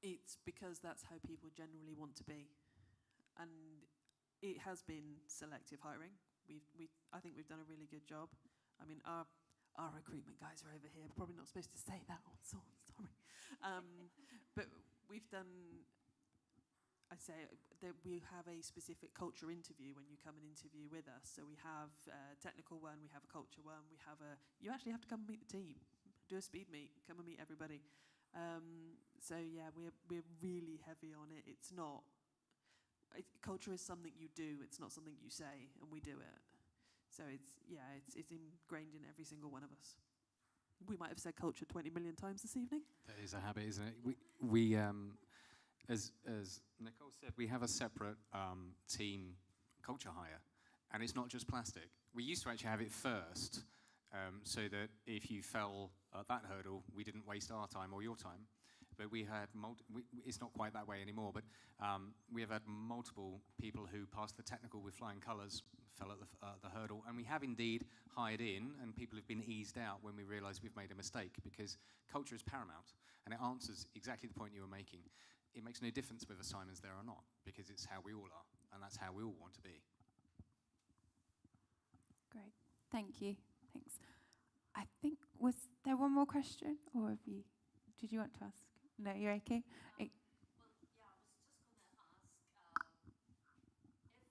It's because that's how people generally want to be. And it has been selective hiring. I think we've done a really good job. I mean, our recruitment guys are over here. Probably not supposed to say that. So sorry. But we've done... I say that we have a specific culture interview when you come and interview with us. So we have a technical one, we have a culture one, you actually have to come and meet the team. Do a speed meet, come and meet everybody. So yeah, we're really heavy on it. It's not, culture is something you do, it's not something you say, and we do it. So it's ingrained in every single one of us. We might have said culture 20 million times this evening. That is a habit, isn't it? We as Nicole said, we have a separate team culture hire, and it's not just plastic. We used to actually have it first, so that if you fell at that hurdle, we didn't waste our time or your time. But we had it's not quite that way anymore, but we have had multiple people who passed the technical with flying colours, fell at the hurdle, and we have indeed hired in, and people have been eased out when we realise we've made a mistake, because culture is paramount, and it answers exactly the point you were making. It makes no difference whether Simon's there or not, because it's how we all are, and that's how we all want to be. Great. Thank you. Thanks. I think, was there one more question, or did you want to ask? No, you're okay? Well, yeah, I was just going to ask,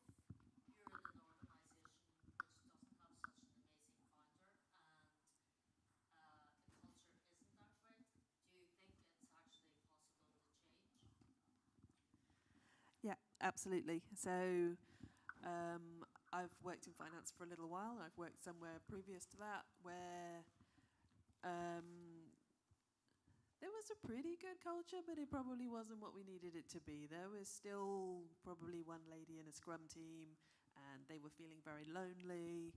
if Absolutely. So I've worked in finance for a little while. I've worked somewhere previous to that where there was a pretty good culture, but it probably wasn't what we needed it to be. There was still probably one lady in a scrum team, and they were feeling very lonely.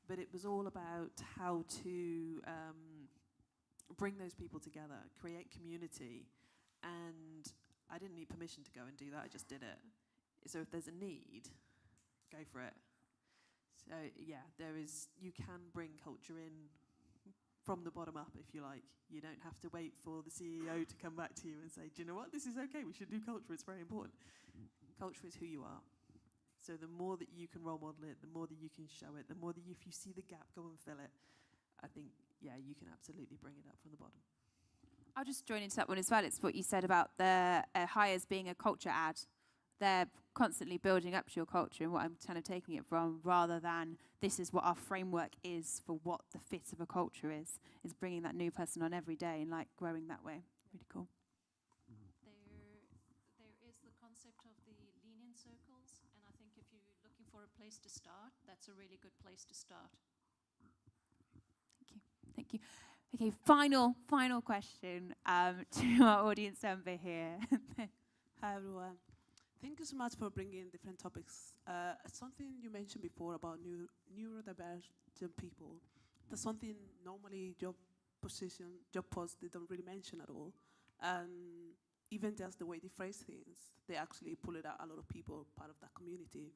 But it was all about how to bring those people together, create community. And I didn't need permission to go and do that. I just did it. So if there's a need, go for it. So yeah, you can bring culture in from the bottom up, if you like. You don't have to wait for the CEO to come back to you and say, do you know what, this is okay, we should do culture, it's very important. Culture is who you are. So the more that you can role model it, the more that you can show it, the more that if you see the gap, go and fill it. I think, yeah, you can absolutely bring it up from the bottom. I'll just join into that one as well. It's what you said about the hires being a culture ad. They're constantly building up to your culture and what I'm kind of taking it from, rather than this is what our framework is for what the fit of a culture is bringing that new person on every day and like growing that way. Really cool. There is the concept of the lean-in circles, and I think if you're looking for a place to start, that's a really good place to start. Thank you. Okay, final question to our audience member here. Hi everyone. Thank you so much for bringing in different topics. Something you mentioned before about neurodivergent people. That's something normally job posts, they don't really mention at all. And even just the way they phrase things, they actually pull it out a lot of people part of that community.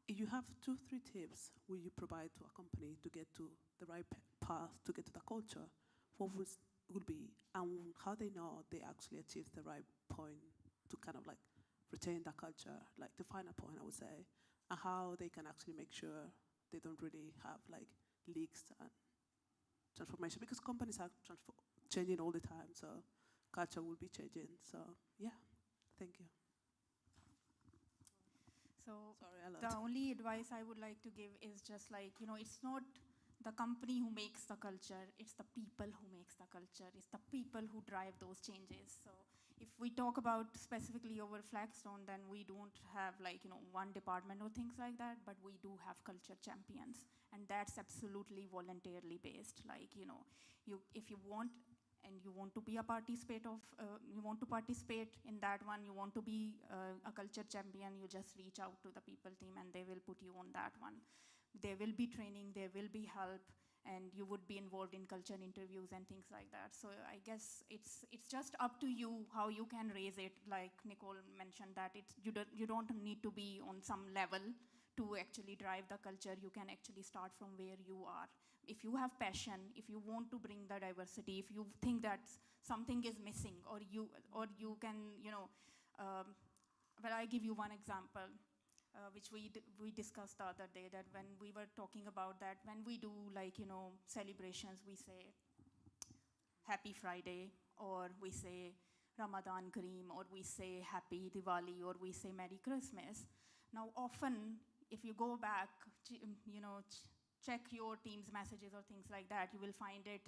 If you have 2-3 tips will you provide to a company to get to the right path, to get to the culture, what would be, and how they know they actually achieved the right point to kind of like retain that culture, like to find a point, I would say, and how they can actually make sure they don't really have like leaks and transformation, because companies are changing all the time, so culture will be changing. So yeah, thank you. So Sorry, a lot. the only advice I would like to give is just like, it's not the company who makes the culture, it's the people who makes the culture, it's the people who drive those changes. So if we talk about specifically over Flagstone, then we don't have like, one department or things like that, but we do have culture champions. And that's absolutely voluntarily based. Like, if you want, and you want to be a participate in that one, you want to be a culture champion, you just reach out to the people team and they will put you on that one. There will be training, there will be help, and you would be involved in culture interviews and things like that. So I guess it's just up to you how you can raise it. Like Nicole mentioned that you don't need to be on some level to actually drive the culture. You can actually start from where you are. If you have passion, if you want to bring the diversity, if you think that something is missing, or you can, but I give you one example, which we discussed the other day, that when we were talking about that, when we do like, celebrations, we say Happy Friday, or we say Ramadan Kareem, or we say Happy Diwali, or we say Merry Christmas. Now often, if you go back, check your team's messages or things like that, you will find it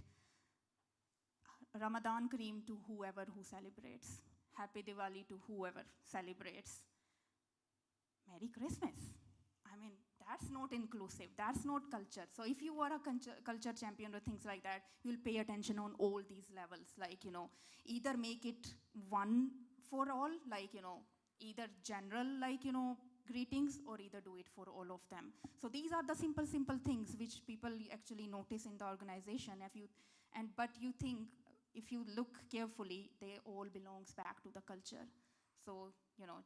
Ramadan Kareem to whoever who celebrates, Happy Diwali to whoever celebrates, Merry Christmas. I mean, that's not inclusive, that's not culture. So if you are a culture champion or things like that, you'll pay attention on all these levels, like, either make it one for all, like, either general, like, greetings, or either do it for all of them. So these are the simple things which people actually notice in the organization. But you think, if you look carefully, they all belongs back to the culture. So,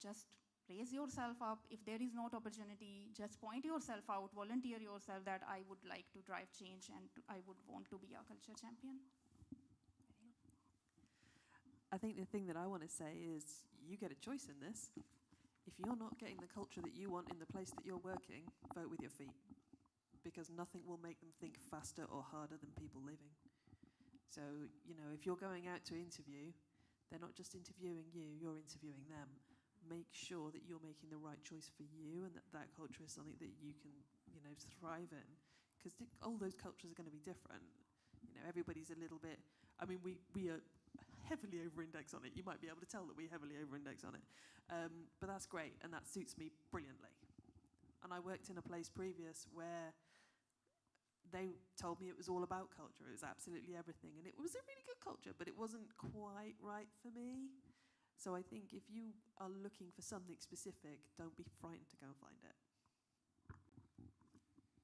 just raise yourself up. If there is not opportunity, just point yourself out, volunteer yourself that I would like to drive change and I would want to be a culture champion. I think the thing that I want to say is you get a choice in this. If you're not getting the culture that you want in the place that you're working, vote with your feet, because nothing will make them think faster or harder than people living. So, if you're going out to interview, they're not just interviewing you, you're interviewing them. Make sure that you're making the right choice for you, and that culture is something that you can, thrive in, because all those cultures are going to be different. Everybody's a little bit, I mean, we are heavily over-index on it. You might be able to tell that we heavily over-index on it. But that's great, and that suits me brilliantly. And I worked in a place previous where they told me it was all about culture. It was absolutely everything. And it was a really good culture, but it wasn't quite right for me. So I think if you are looking for something specific, don't be frightened to go and find it.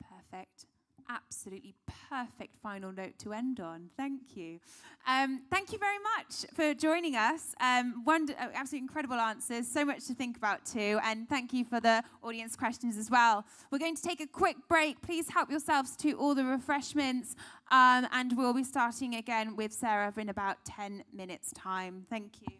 Perfect. Absolutely perfect final note to end on. Thank you. Thank you very much for joining us. Absolutely incredible answers. So much to think about too. And thank you for the audience questions as well. We're going to take a quick break. Please help yourselves to all the refreshments. And we'll be starting again with Sarah in about 10 minutes' time. Thank you.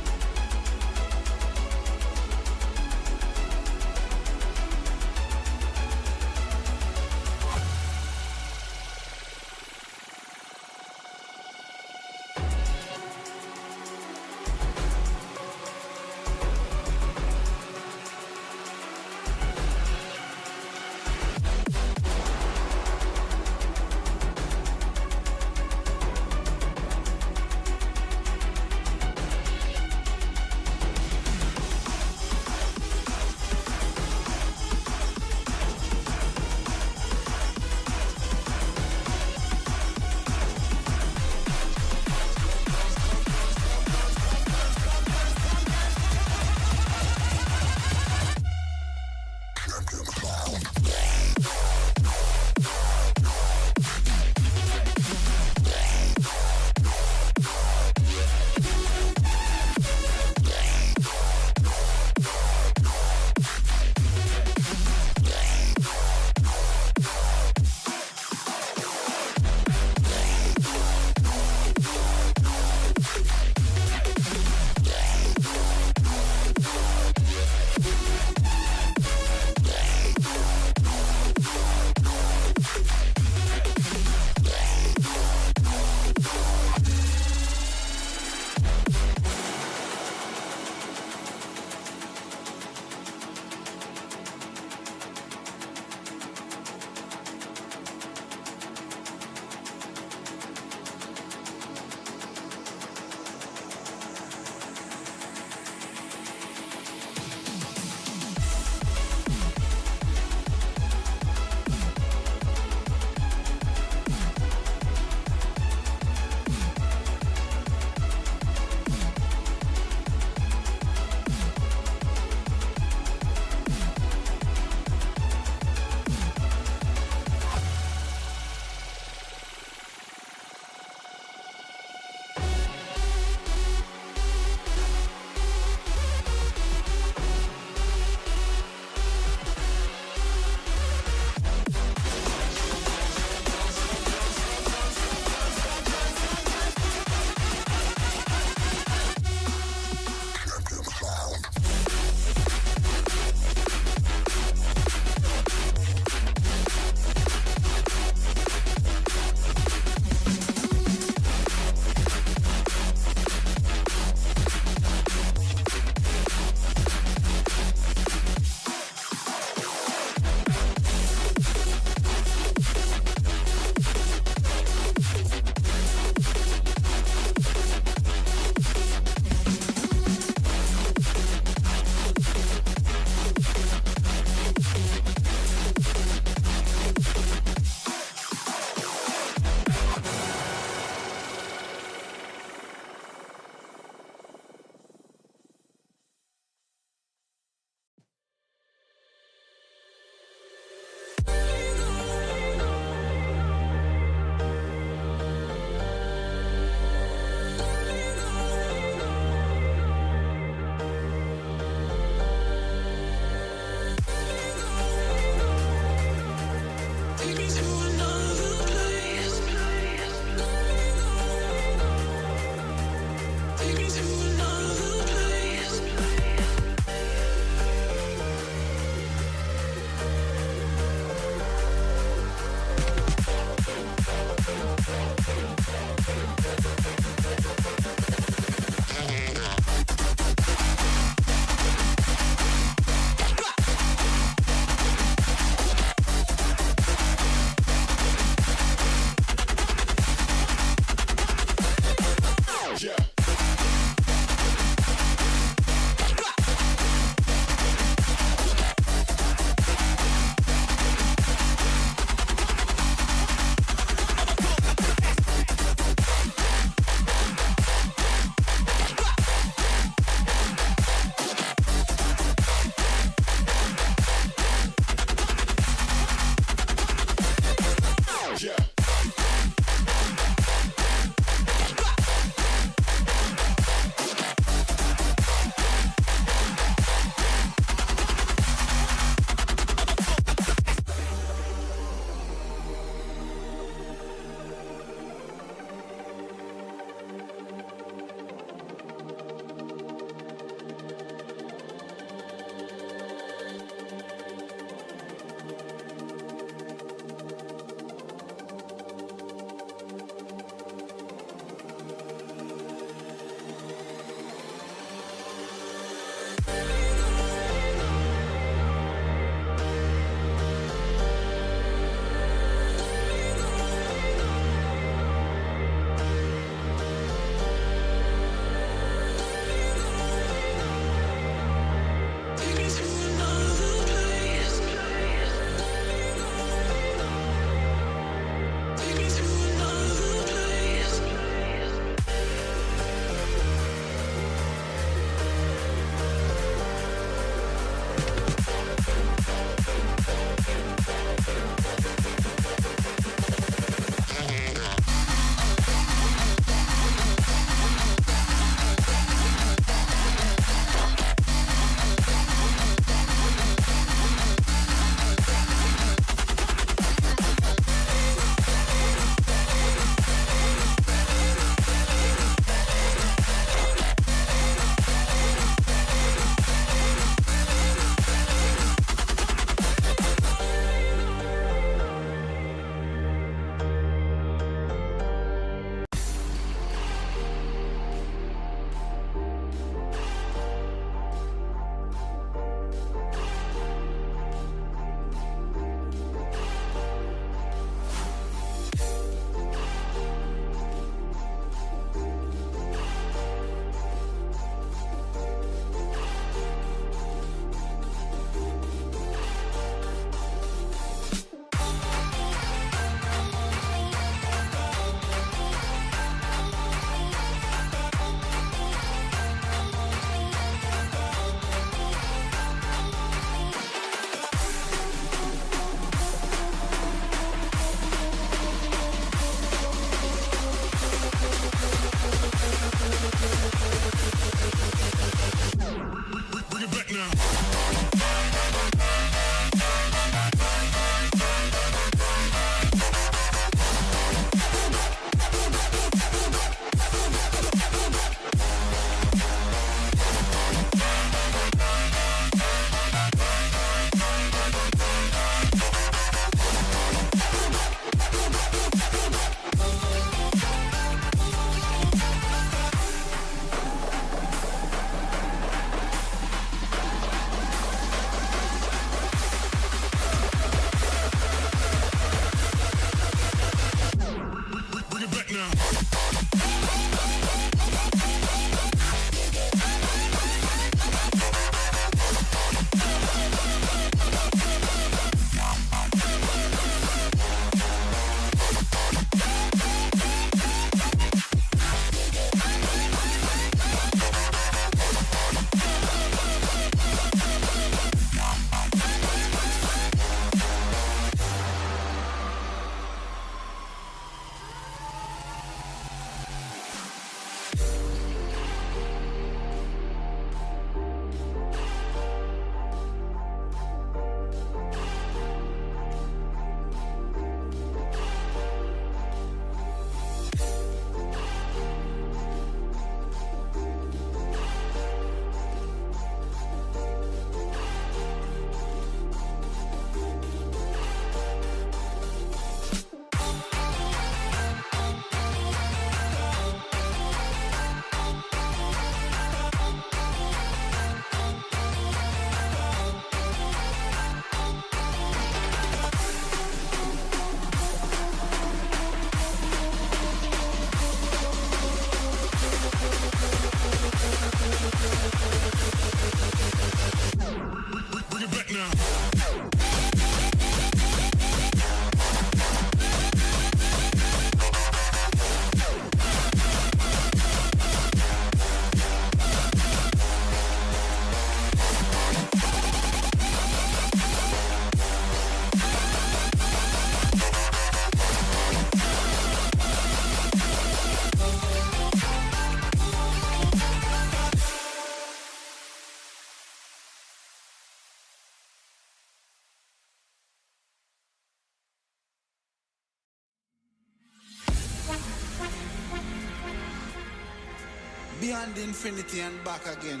beyond infinity and back again.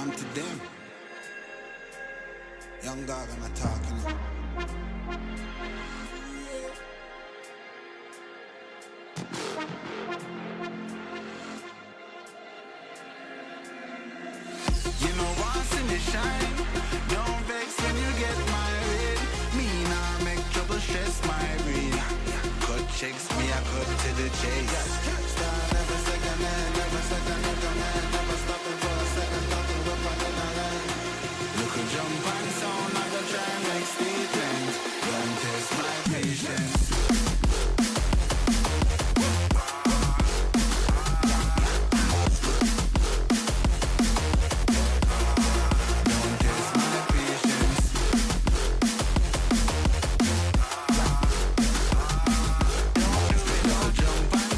To them. Young dog and I talking. You know once in the shine, don't vex when you get married. Me nah make trouble stress my brain. Cut checks me, I cut to the chase. Start never second hand, never second man, never stopping for a second. Jump and sound, I go try and make statements. Don't test my patience. Don't test my patience. Don't jump and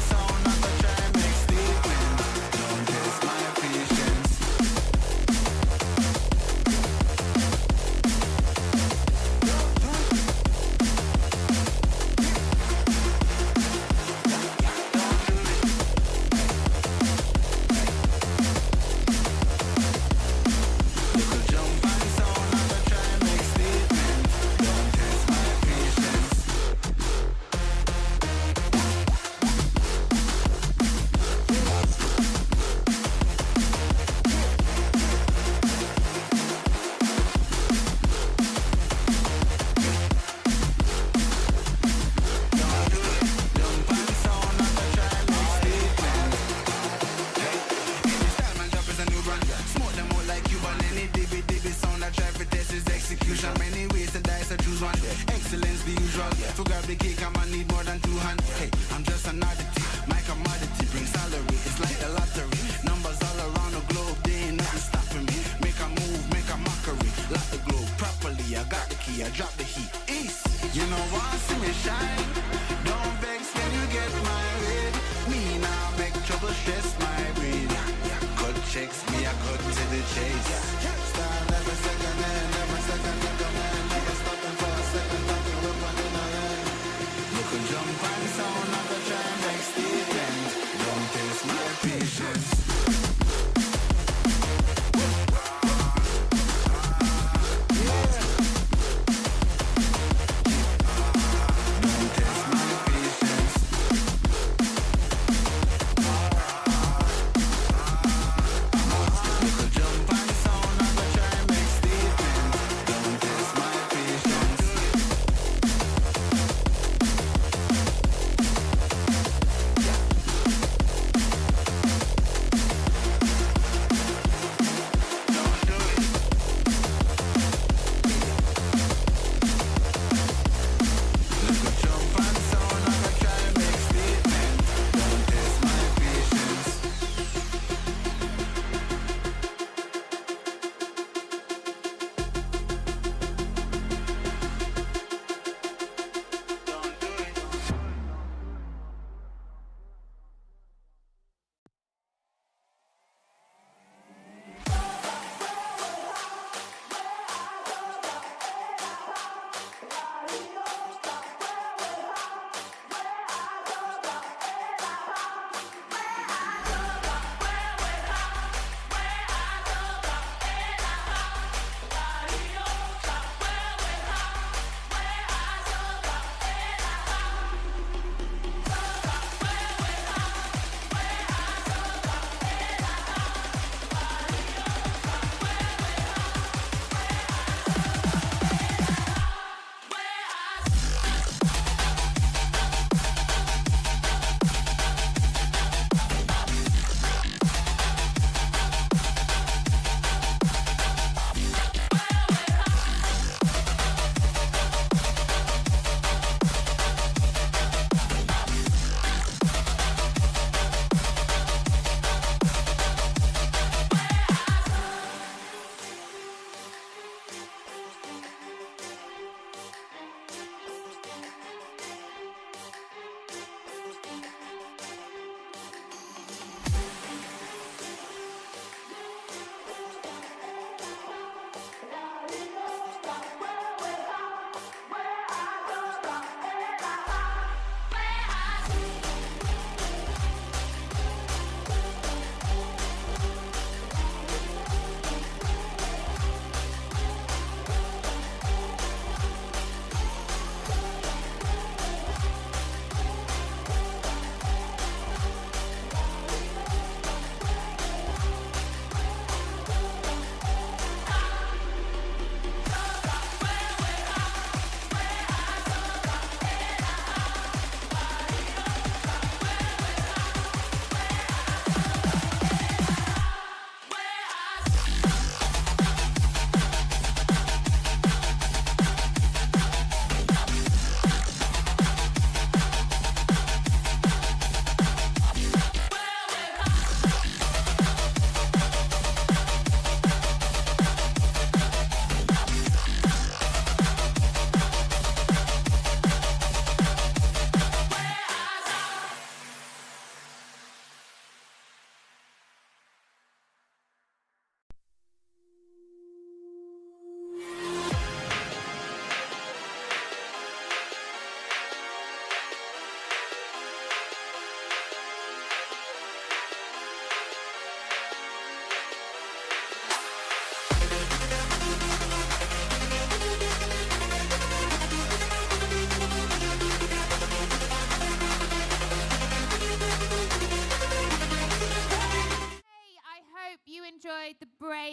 sound, I go try and make statements. Don't test my patience. Sound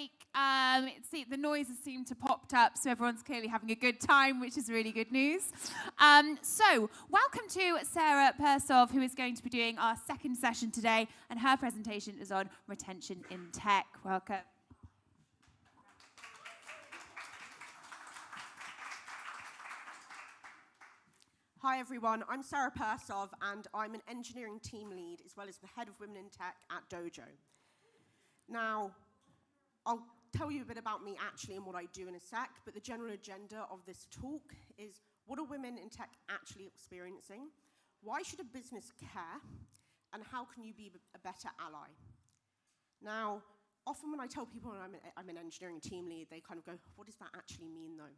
break. The noises seem to popped up, so everyone's clearly having a good time, which is really good news. So, welcome to Sarah Persov, who is going to be doing our second session today, and her presentation is on retention in tech. Welcome. Hi everyone, I'm Sarah Persov and I'm an engineering team lead as well as the head of Women in Tech at Dojo. Now, I'll tell you a bit about me actually and what I do in a sec, but the general agenda of this talk is what are women in tech actually experiencing? Why should a business care? And how can you be a better ally? Now, often when I tell people I'm an engineering team lead, they kind of go, what does that actually mean though?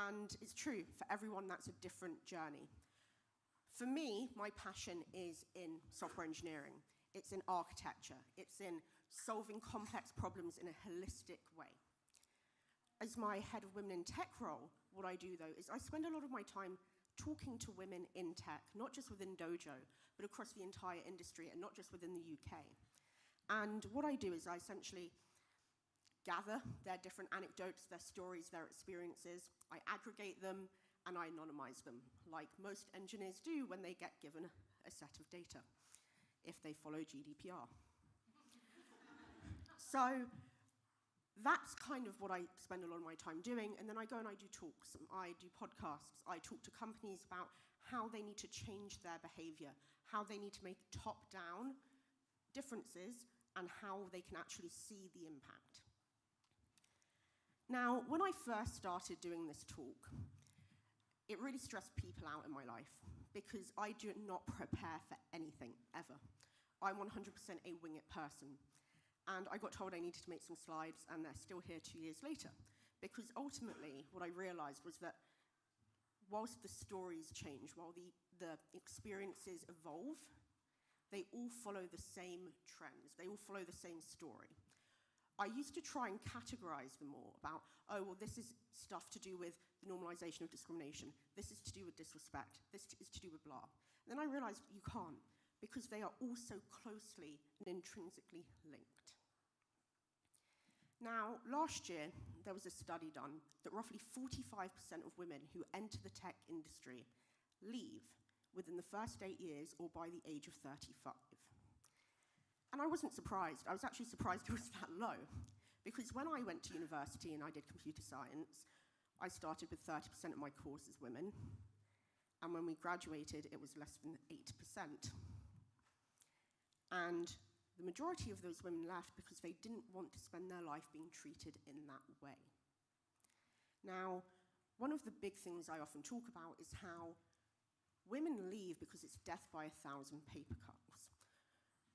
And it's true, for everyone that's a different journey. For me, my passion is in software engineering. It's in architecture. It's in solving complex problems in a holistic way. As my head of Women in Tech role, what I do though is I spend a lot of my time talking to women in tech, not just within Dojo, but across the entire industry and not just within the UK. And what I do is I essentially gather their different anecdotes, their stories, their experiences. I aggregate them and I anonymize them, like most engineers do when they get given a set of data, if they follow GDPR. So that's kind of what I spend a lot of my time doing, and then I go and I do talks, I do podcasts, I talk to companies about how they need to change their behavior, how they need to make top-down differences, and how they can actually see the impact. Now, when I first started doing this talk, it really stressed people out in my life because I do not prepare for anything, ever. I'm 100% a wing it person. And I got told I needed to make some slides, and they're still here 2 years later. Because ultimately, what I realized was that whilst the stories change, while the experiences evolve, they all follow the same trends. They all follow the same story. I used to try and categorize them all about, oh, well, this is stuff to do with the normalization of discrimination. This is to do with disrespect. This is to do with blah. And then I realized you can't, because they are all so closely and intrinsically linked. Now, last year, there was a study done that roughly 45% of women who enter the tech industry leave within the first 8 years or by the age of 35. And I wasn't surprised. I was actually surprised it was that low. Because when I went to university and I did computer science, I started with 30% of my course as women. And when we graduated, it was less than 8%. And the majority of those women left because they didn't want to spend their life being treated in that way. Now, one of the big things I often talk about is how women leave because it's death by 1,000 paper cuts.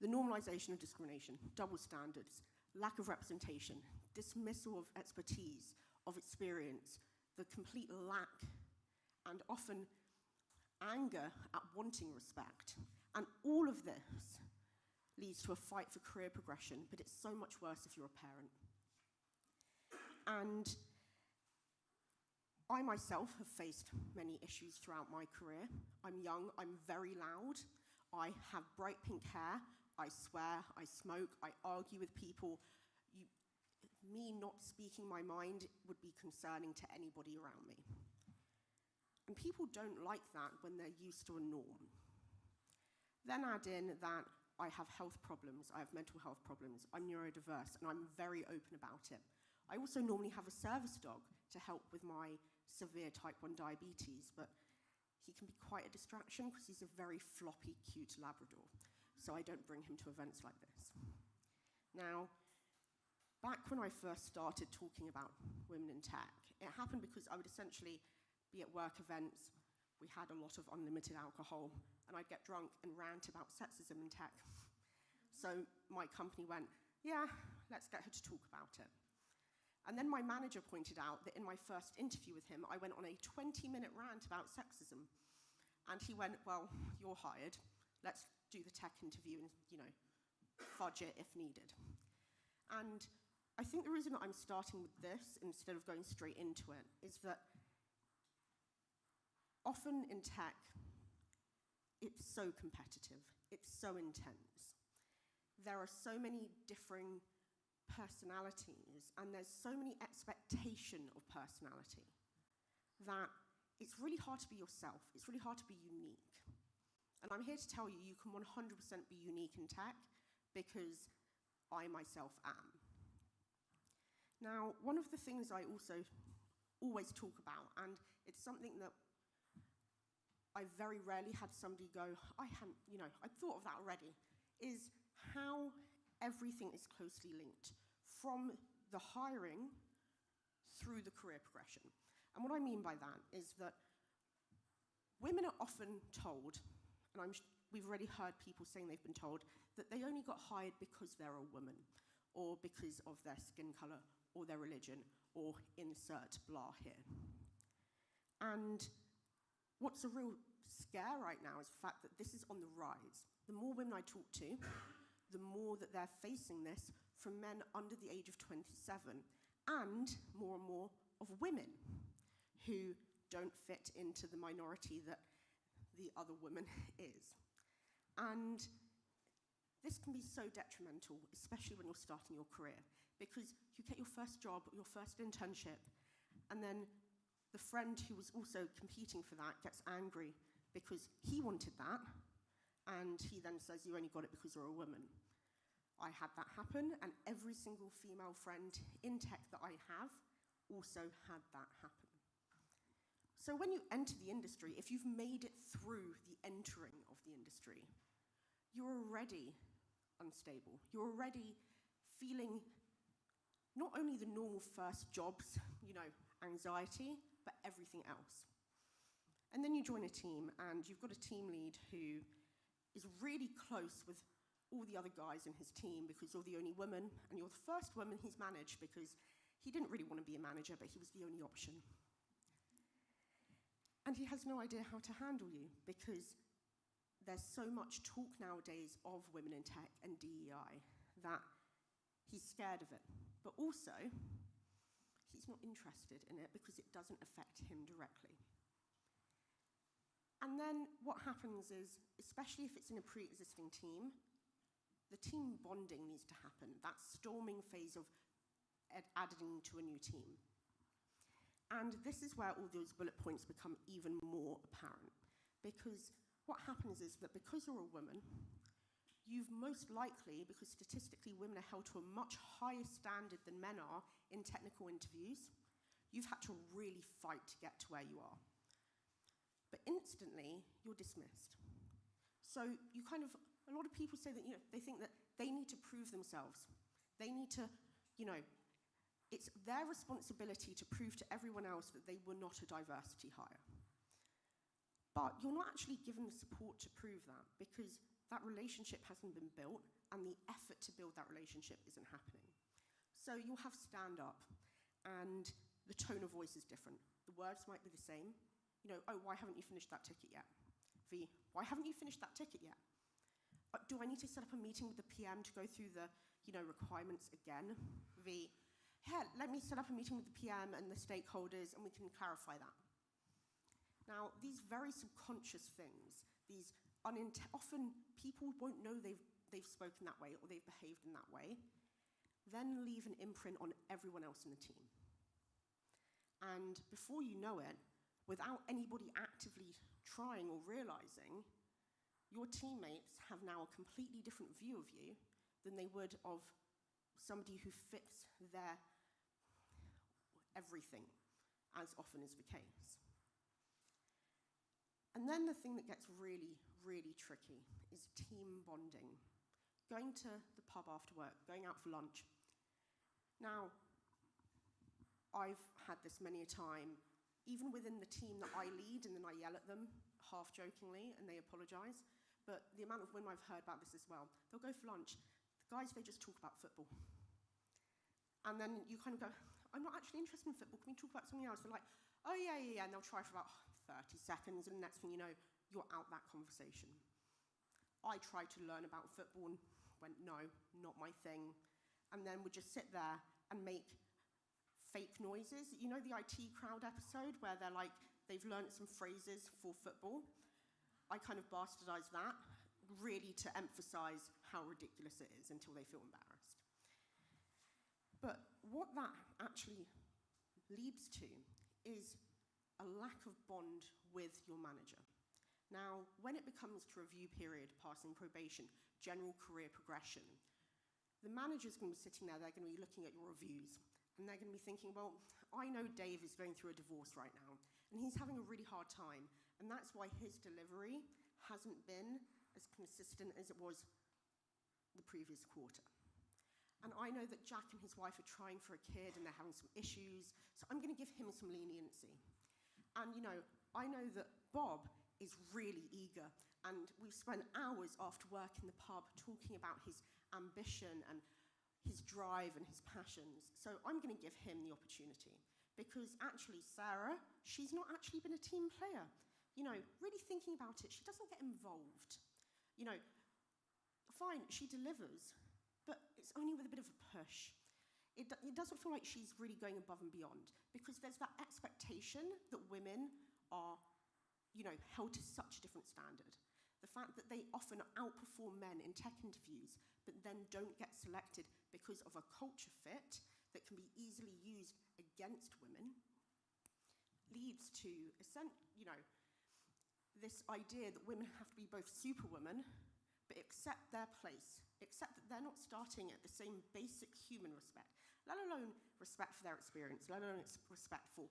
The normalization of discrimination, double standards, lack of representation, dismissal of expertise, of experience, the complete lack and often anger at wanting respect. And all of this leads to a fight for career progression, but it's so much worse if you're a parent. And I myself have faced many issues throughout my career. I'm young, I'm very loud, I have bright pink hair, I swear, I smoke, I argue with people. Me not speaking my mind would be concerning to anybody around me. And people don't like that when they're used to a norm. Then add in that I have health problems, I have mental health problems, I'm neurodiverse, and I'm very open about it. I also normally have a service dog to help with my severe type 1 diabetes, but he can be quite a distraction because he's a very floppy, cute Labrador. So I don't bring him to events like this. Now, back when I first started talking about women in tech, it happened because I would essentially be at work events, we had a lot of unlimited alcohol, and I'd get drunk and rant about sexism in tech. So my company went, yeah, let's get her to talk about it. And then my manager pointed out that in my first interview with him, I went on a 20-minute rant about sexism. And he went, well, you're hired. Let's do the tech interview and, fudge it if needed. And I think the reason that I'm starting with this instead of going straight into it is that often in tech, it's so competitive, it's so intense. There are so many differing personalities, and there's so many expectation of personality that it's really hard to be yourself. It's really hard to be unique. And I'm here to tell you, you can 100% be unique in tech, because I myself am. Now, one of the things I also always talk about, and it's something that I very rarely had somebody go, I thought of that already, is how everything is closely linked, from the hiring through the career progression. And what I mean by that is that women are often told, and we've already heard people saying they've been told, that they only got hired because they're a woman, or because of their skin color, or their religion, or insert blah here. And what's a real scare right now is the fact that this is on the rise. The more women I talk to, the more that they're facing this from men under the age of 27, and more of women who don't fit into the minority that the other woman is. And this can be so detrimental, especially when you're starting your career, because you get your first job, your first internship, and then the friend who was also competing for that gets angry because he wanted that, and he then says, you only got it because you're a woman. I had that happen, and every single female friend in tech that I have also had that happen. So when you enter the industry, if you've made it through the entering of the industry, you're already unstable. You're already feeling not only the normal first jobs, anxiety, but everything else. And then you join a team, and you've got a team lead who is really close with all the other guys in his team because you're the only woman, and you're the first woman he's managed because he didn't really want to be a manager, but he was the only option. And he has no idea how to handle you because there's so much talk nowadays of women in tech and DEI that he's scared of it. But also, he's not interested in it because it doesn't affect him directly. And then what happens is, especially if it's in a pre-existing team, the team bonding needs to happen, that storming phase of adding to a new team. And this is where all those bullet points become even more apparent. Because what happens is that because you're a woman, you've most likely, because statistically women are held to a much higher standard than men are in technical interviews, you've had to really fight to get to where you are. But instantly, you're dismissed. So a lot of people say that, they think that they need to prove themselves. They need to, it's their responsibility to prove to everyone else that they were not a diversity hire. But you're not actually given the support to prove that because that relationship hasn't been built and the effort to build that relationship isn't happening. So you'll have stand-up and the tone of voice is different. The words might be the same. Oh, why haven't you finished that ticket yet? V, why haven't you finished that ticket yet? Do I need to set up a meeting with the PM to go through the requirements again? V, yeah, let me set up a meeting with the PM and the stakeholders and we can clarify that. Now, these very subconscious things, these often people won't know they've spoken that way or they've behaved in that way, then leave an imprint on everyone else in the team. And before you know it, without anybody actively trying or realizing, your teammates have now a completely different view of you than they would of somebody who fits their everything, as often is the case. And then the thing that gets really, really tricky is team bonding. Going to the pub after work, going out for lunch. Now, I've had this many a time, even within the team that I lead, and then I yell at them, half jokingly, and they apologize. But the amount of women I've heard about this as well, they'll go for lunch. The guys, they just talk about football. And then you kind of go, I'm not actually interested in football, can we talk about something else? They're like, oh yeah, and they'll try for about 30 seconds, and the next thing you know, you're out that conversation. I tried to learn about football and went, no, not my thing. And then would just sit there and make fake noises. You know the IT Crowd episode where they're like, they've learned some phrases for football? I kind of bastardized that, really to emphasize how ridiculous it is until they feel embarrassed. But what that actually leads to is a lack of bond with your manager. Now, when it becomes to review period, passing probation, general career progression, the manager's going to be sitting there, they're going to be looking at your reviews, and they're going to be thinking, well, I know Dave is going through a divorce right now, and he's having a really hard time, and that's why his delivery hasn't been as consistent as it was the previous quarter. And I know that Jack and his wife are trying for a kid, and they're having some issues, so I'm going to give him some leniency. And, you know, I know that Bob is really eager, and we've spent hours after work in the pub talking about his ambition and his drive and his passions. So I'm going to give him the opportunity, because actually Sarah, she's not actually been a team player. You know, really thinking about it, she doesn't get involved. You know, fine, she delivers, but it's only with a bit of a push. It doesn't feel like she's really going above and beyond, because there's that expectation that women are, you know, held to such a different standard. The fact that they often outperform men in tech interviews, but then don't get selected because of a culture fit that can be easily used against women, leads to, you know, this idea that women have to be both superwomen, but accept their place, accept that they're not starting at the same basic human respect, let alone respect for their experience, let alone respect for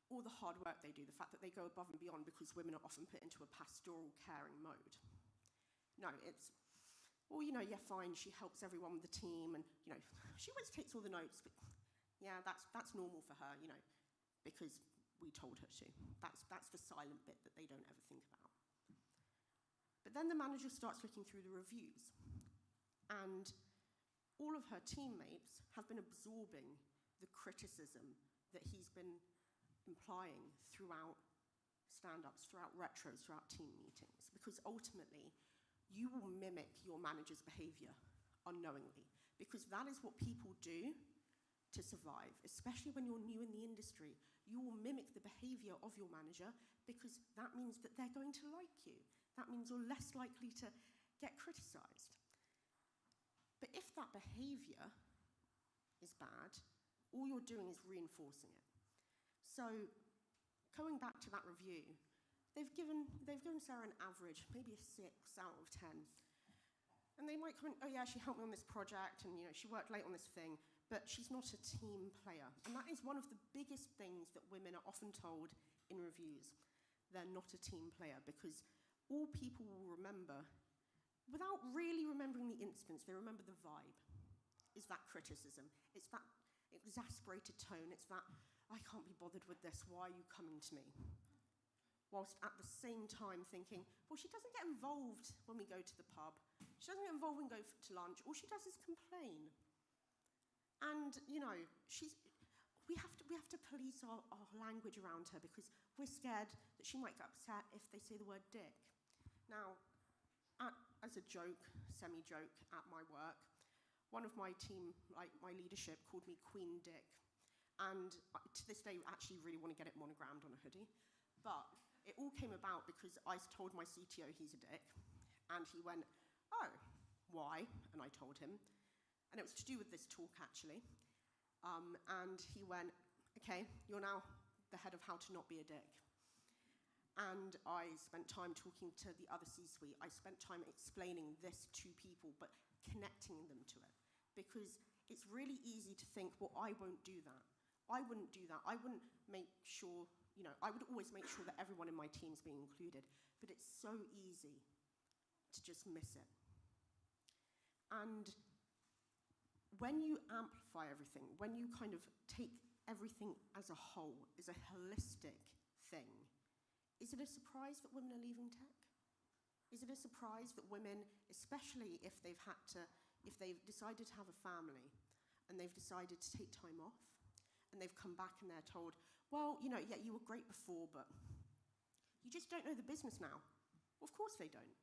all the hard work they do, the fact that they go above and beyond, because women are often put into a pastoral, caring mode. No, it's, well, you know, yeah, fine, she helps everyone with the team, and, you know, she always takes all the notes, but yeah, that's normal for her, you know, because we told her to. That's the silent bit that they don't ever think about. But then the manager starts looking through the reviews, and all of her teammates have been absorbing the criticism that he's been implying throughout stand-ups, throughout retros, throughout team meetings, because ultimately you will mimic your manager's behavior unknowingly, because that is what people do to survive, especially when you're new in the industry. You will mimic the behavior of your manager, because that means that they're going to like you. That means you're less likely to get criticized. But if that behavior is bad, all you're doing is reinforcing it. So, going back to that review, they've given Sarah an average, maybe a 6 out of 10. And they might comment, oh yeah, she helped me on this project, and you know, she worked late on this thing, but she's not a team player. And that is one of the biggest things that women are often told in reviews. They're not a team player, because all people will remember, without really remembering the instance, they remember the vibe. Is that criticism? It's that exasperated tone. It's that, I can't be bothered with this, why are you coming to me? Whilst at the same time thinking, well, she doesn't get involved when we go to the pub. She doesn't get involved when we go to lunch. All she does is complain. And, you know, we have to police our language around her, because we're scared that she might get upset if they say the word dick. Now, as a joke, semi-joke at my work, one of my team, like my leadership, called me Queen Dick. And to this day, I actually really want to get it monogrammed on a hoodie. But it all came about because I told my CTO he's a dick. And he went, oh, why? And I told him. And it was to do with this talk, actually. And he went, okay, you're now the head of how to not be a dick. And I spent time talking to the other C-suite. I spent time explaining this to people, but connecting them to it. Because it's really easy to think, well, I won't do that. I wouldn't do that. I wouldn't make sure, you know, I would always make sure that everyone in my team's being included. But it's so easy to just miss it. And when you amplify everything, when you kind of take everything as a whole, as a holistic thing, is it a surprise that women are leaving tech? Is it a surprise that women, especially if they've decided to have a family and they've decided to take time off and they've come back and they're told, well, you know, yeah, you were great before, but you just don't know the business now. Well, of course they don't.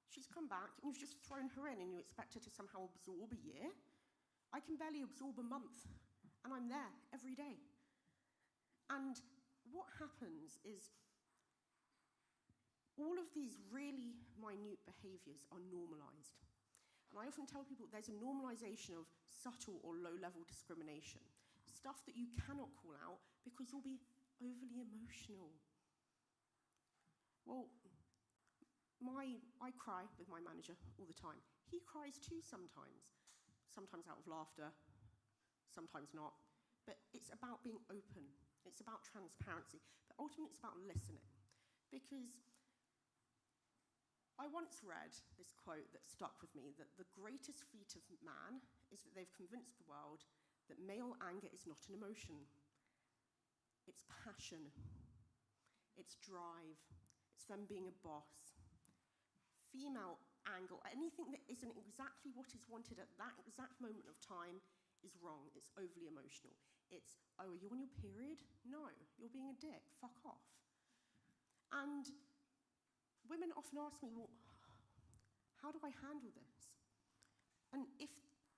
She's come back and you've just thrown her in and you expect her to somehow absorb a year. I can barely absorb a month, and I'm there every day. And what happens is all of these really minute behaviors are normalized. And I often tell people there's a normalization of subtle or low-level discrimination, stuff that you cannot call out because you'll be overly emotional. Well, I cry with my manager all the time. He cries too sometimes out of laughter, sometimes not. But it's about being open. It's about transparency. But ultimately, it's about listening. Because I once read this quote that stuck with me, that the greatest feat of man is that they've convinced the world that male anger is not an emotion. It's passion. It's drive. It's them being a boss. Female anger, anything that isn't exactly what is wanted at that exact moment of time is wrong. It's overly emotional. It's, oh, are you on your period? No, you're being a dick. Fuck off. And women often ask me, well, how do I handle this? And if,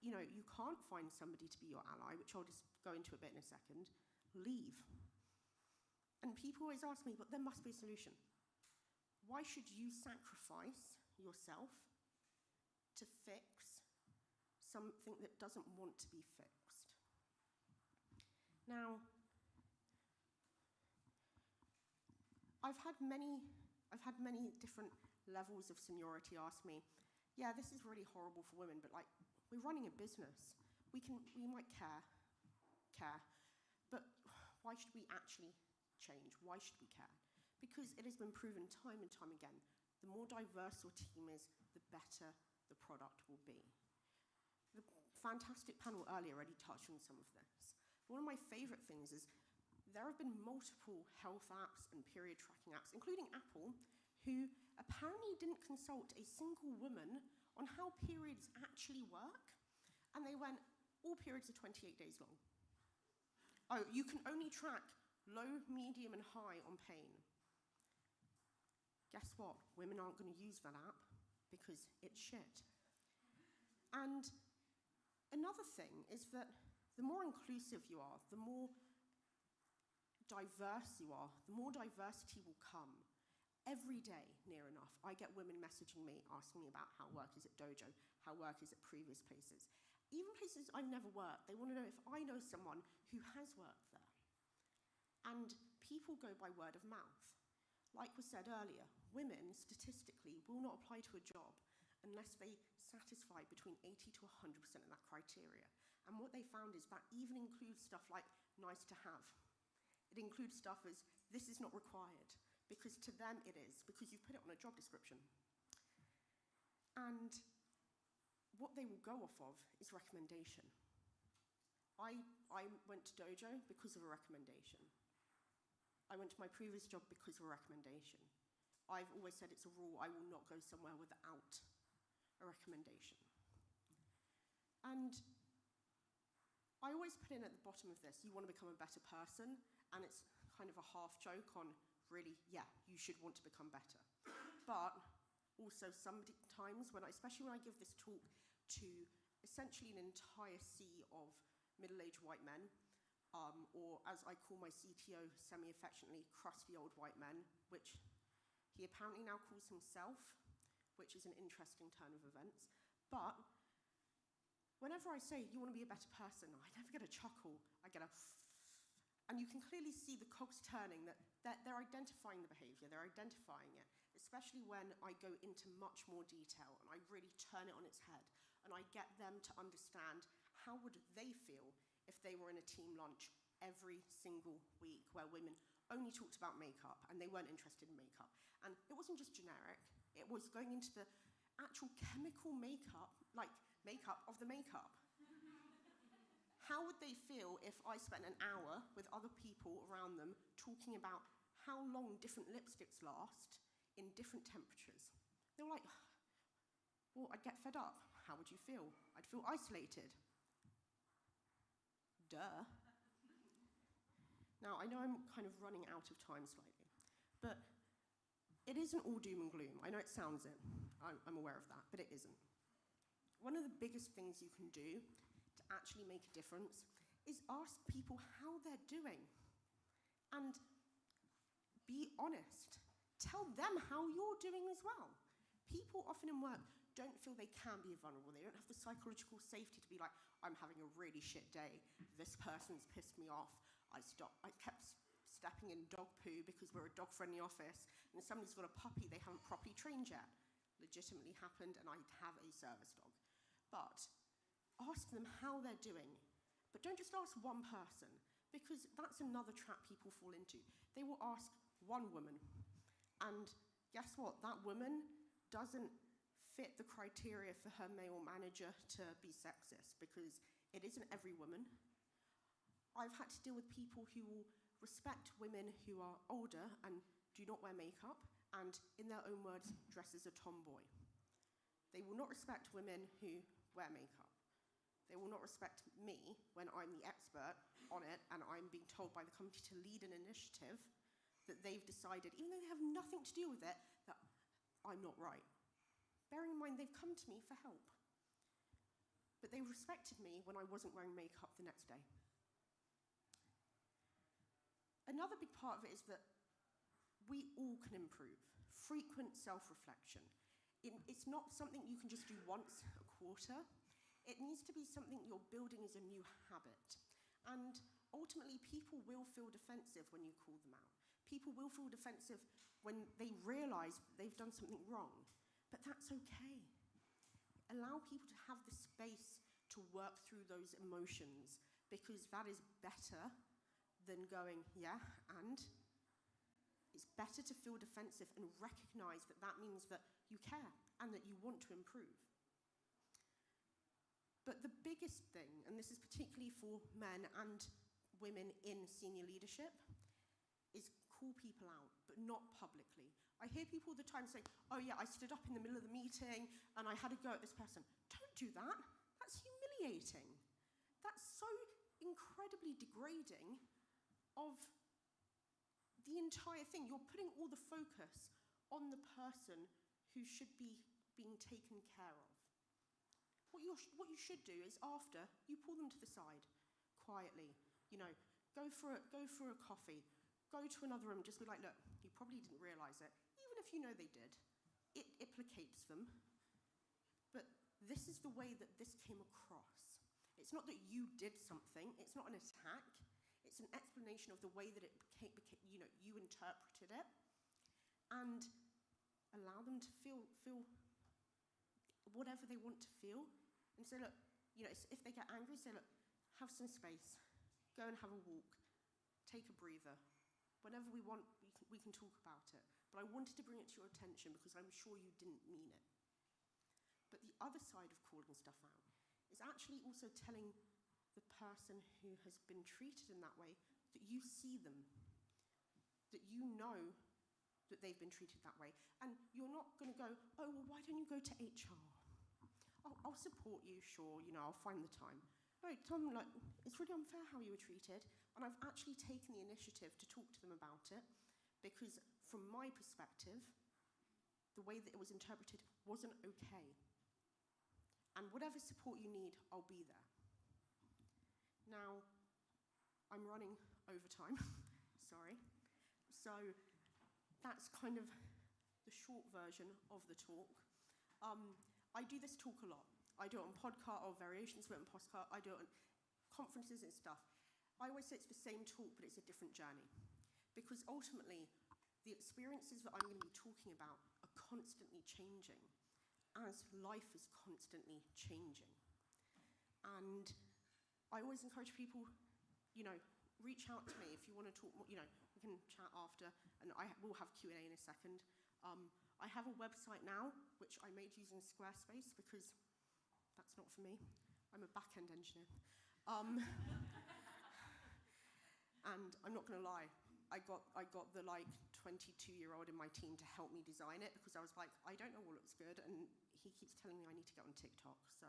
you can't find somebody to be your ally, which I'll just go into a bit in a second, leave. And people always ask me, but there must be a solution. Why should you sacrifice yourself to fix something that doesn't want to be fixed? Now, I've had many different levels of seniority ask me, yeah, this is really horrible for women, but we're running a business. We might care, but why should we actually change? Why should we care? Because it has been proven time and time again, the more diverse your team is, the better the product will be. The fantastic panel earlier already touched on some of this. One of my favorite things is there have been multiple health apps and period tracking apps, including Apple, who apparently didn't consult a single woman on how periods actually work. And they went, all periods are 28 days long. Oh, you can only track low, medium, and high on pain. Guess what? Women aren't going to use that app because it's shit. And another thing is that the more inclusive you are, the more diverse you are, the more diversity will come. Every day, near enough, I get women messaging me, asking me about how work is at Dojo, how work is at previous places. Even places I've never worked, they want to know if I know someone who has worked there. And people go by word of mouth. Like was said earlier, women, statistically, will not apply to a job unless they satisfy between 80 to 100% of that criteria. And what they found is that even includes stuff like nice to have. It includes stuff as, this is not required, because to them it is, because you've put it on a job description. And what they will go off of is recommendation. I went to Dojo because of a recommendation. I went to my previous job because of a recommendation. I've always said it's a rule, I will not go somewhere without a recommendation. And I always put in at the bottom of this, you want to become a better person, and it's kind of a half joke on, really, yeah, you should want to become better. But also sometimes, especially when I give this talk to essentially an entire sea of middle-aged white men, or as I call my CTO semi-affectionately, crusty old white men, which he apparently now calls himself, which is an interesting turn of events. But whenever I say, you want to be a better person, I never get a chuckle, I get a and you can clearly see the cogs turning, that they're identifying the behavior, they're identifying it, especially when I go into much more detail and I really turn it on its head and I get them to understand how would they feel if they were in a team lunch every single week where women only talked about makeup and they weren't interested in makeup. And it wasn't just generic, it was going into the actual chemical makeup, like makeup of the makeup. How would they feel if I spent an hour with other people around them talking about how long different lipsticks last in different temperatures? They were like, well, I'd get fed up. How would you feel? I'd feel isolated. Duh. Now, I know I'm kind of running out of time slightly, but it isn't all doom and gloom. I know it sounds it. I'm aware of that, but it isn't. One of the biggest things you can do to actually make a difference is ask people how they're doing and be honest. Tell them how you're doing as well. People often in work don't feel they can be vulnerable. They don't have the psychological safety to be like, I'm having a really shit day. This person's pissed me off. I kept stepping in dog poo because we're a dog-friendly office, and somebody's got a puppy they haven't properly trained yet. Legitimately happened, and I have a service dog. But ask them how they're doing. But don't just ask one person, because that's another trap people fall into. They will ask one woman, and guess what? That woman doesn't fit the criteria for her male manager to be sexist, because it isn't every woman. I've had to deal with people who will respect women who are older and do not wear makeup, and in their own words, dress as a tomboy. They will not respect women who wear makeup. They will not respect me when I'm the expert on it and I'm being told by the company to lead an initiative that they've decided, even though they have nothing to do with it, that I'm not right. Bearing in mind, they've come to me for help. But they respected me when I wasn't wearing makeup the next day. Another big part of it is that we all can improve. Frequent self-reflection. It's not something you can just do once a quarter. It needs to be something you're building as a new habit. And ultimately, people will feel defensive when you call them out. People will feel defensive when they realize they've done something wrong. But that's okay. Allow people to have the space to work through those emotions, because that is better than going, yeah, and it's better to feel defensive and recognize that that means that you care and that you want to improve. But the biggest thing, and this is particularly for men and women in senior leadership, is call people out, but not publicly. I hear people all the time say, oh yeah, I stood up in the middle of the meeting and I had a go at this person. Don't do that. That's humiliating. That's so incredibly degrading of the entire thing. You're putting all the focus on the person who should be being taken care of. What you should do is, after, you pull them to the side quietly. Go for a coffee. Go to another room. Just be like, look, you probably didn't realize it. Even if you know they did, it placates them. But this is the way that this came across. It's not that you did something. It's not an attack. It's an explanation of the way that it you interpreted it, and allow them to feel whatever they want to feel, and say, look, if they get angry, say, look, have some space, go and have a walk, take a breather. Whenever we want, we can talk about it. But I wanted to bring it to your attention because I'm sure you didn't mean it. But the other side of calling stuff out is actually also telling the person who has been treated in that way that you see them, that you know that they've been treated that way. And you're not going to go, oh, well, why don't you go to HR? I'll support you, sure, I'll find the time. No, tell them, like, it's really unfair how you were treated, and I've actually taken the initiative to talk to them about it, because from my perspective, the way that it was interpreted wasn't okay. And whatever support you need, I'll be there. Now, I'm running over time, sorry. So that's kind of the short version of the talk. I do this talk a lot. I do it on podcast or variations of it on podcast. I do it on conferences and stuff. I always say it's the same talk, but it's a different journey. Because ultimately, the experiences that I'm going to be talking about are constantly changing, as life is constantly changing. And I always encourage people, reach out to me if you want to talk more, we can chat after, and I will have Q&A in a second. I have a website now, which I made using Squarespace, because that's not for me. I'm a back-end engineer. And I'm not going to lie, I got the 22-year-old in my team to help me design it, because I was like, I don't know what looks good, and he keeps telling me I need to get on TikTok, so.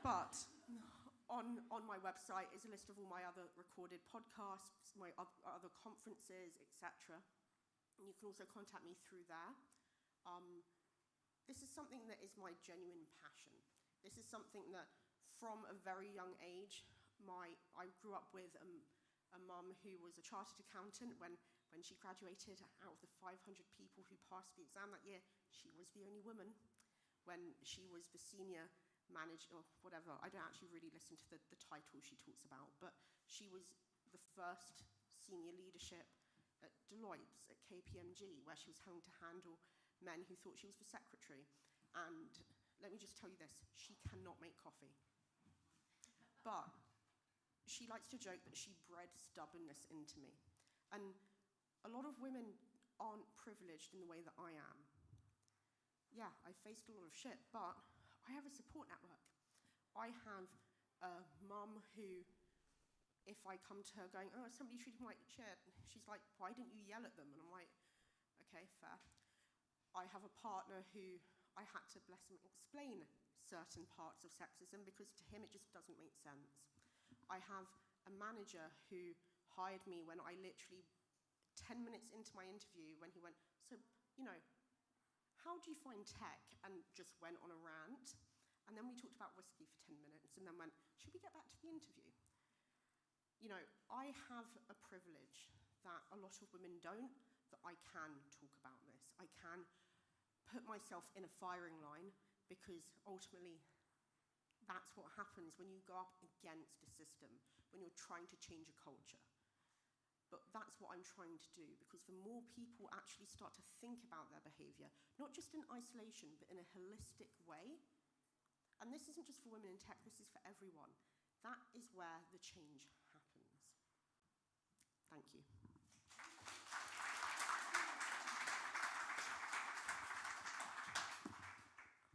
But on my website is a list of all my other recorded podcasts, my other conferences, etc. And you can also contact me through there. This is something that is my genuine passion. This is something that, from a very young age, I grew up with a mum who was a chartered accountant. When she graduated, out of the 500 people who passed the exam that year, she was the only woman. when she was the senior manager, or whatever. I don't actually really listen to the title she talks about, but she was the first senior leadership at Deloitte's, at KPMG, where she was having to handle men who thought she was the secretary. And let me just tell you this, she cannot make coffee. But she likes to joke that she bred stubbornness into me. And a lot of women aren't privileged in the way that I am. Yeah, I faced a lot of shit, but I have a support network. I have a mum who, if I come to her going, oh, somebody treated me like shit, she's like, why didn't you yell at them? And I'm like, okay, fair. I have a partner who I had to, bless him, explain certain parts of sexism because to him it just doesn't make sense. I have a manager who hired me when I literally, 10 minutes into my interview, when he went, so, you know, how do you find tech? And just went on a rant. And then we talked about whiskey for 10 minutes and then went, should we get back to the interview? You know, I have a privilege that a lot of women don't, that I can talk about this. I can put myself in a firing line because ultimately that's what happens when you go up against a system, when you're trying to change a culture. But that's what I'm trying to do, because the more people actually start to think about their behavior, not just in isolation, but in a holistic way, and this isn't just for women in tech, this is for everyone, that is where the change happens. Thank you.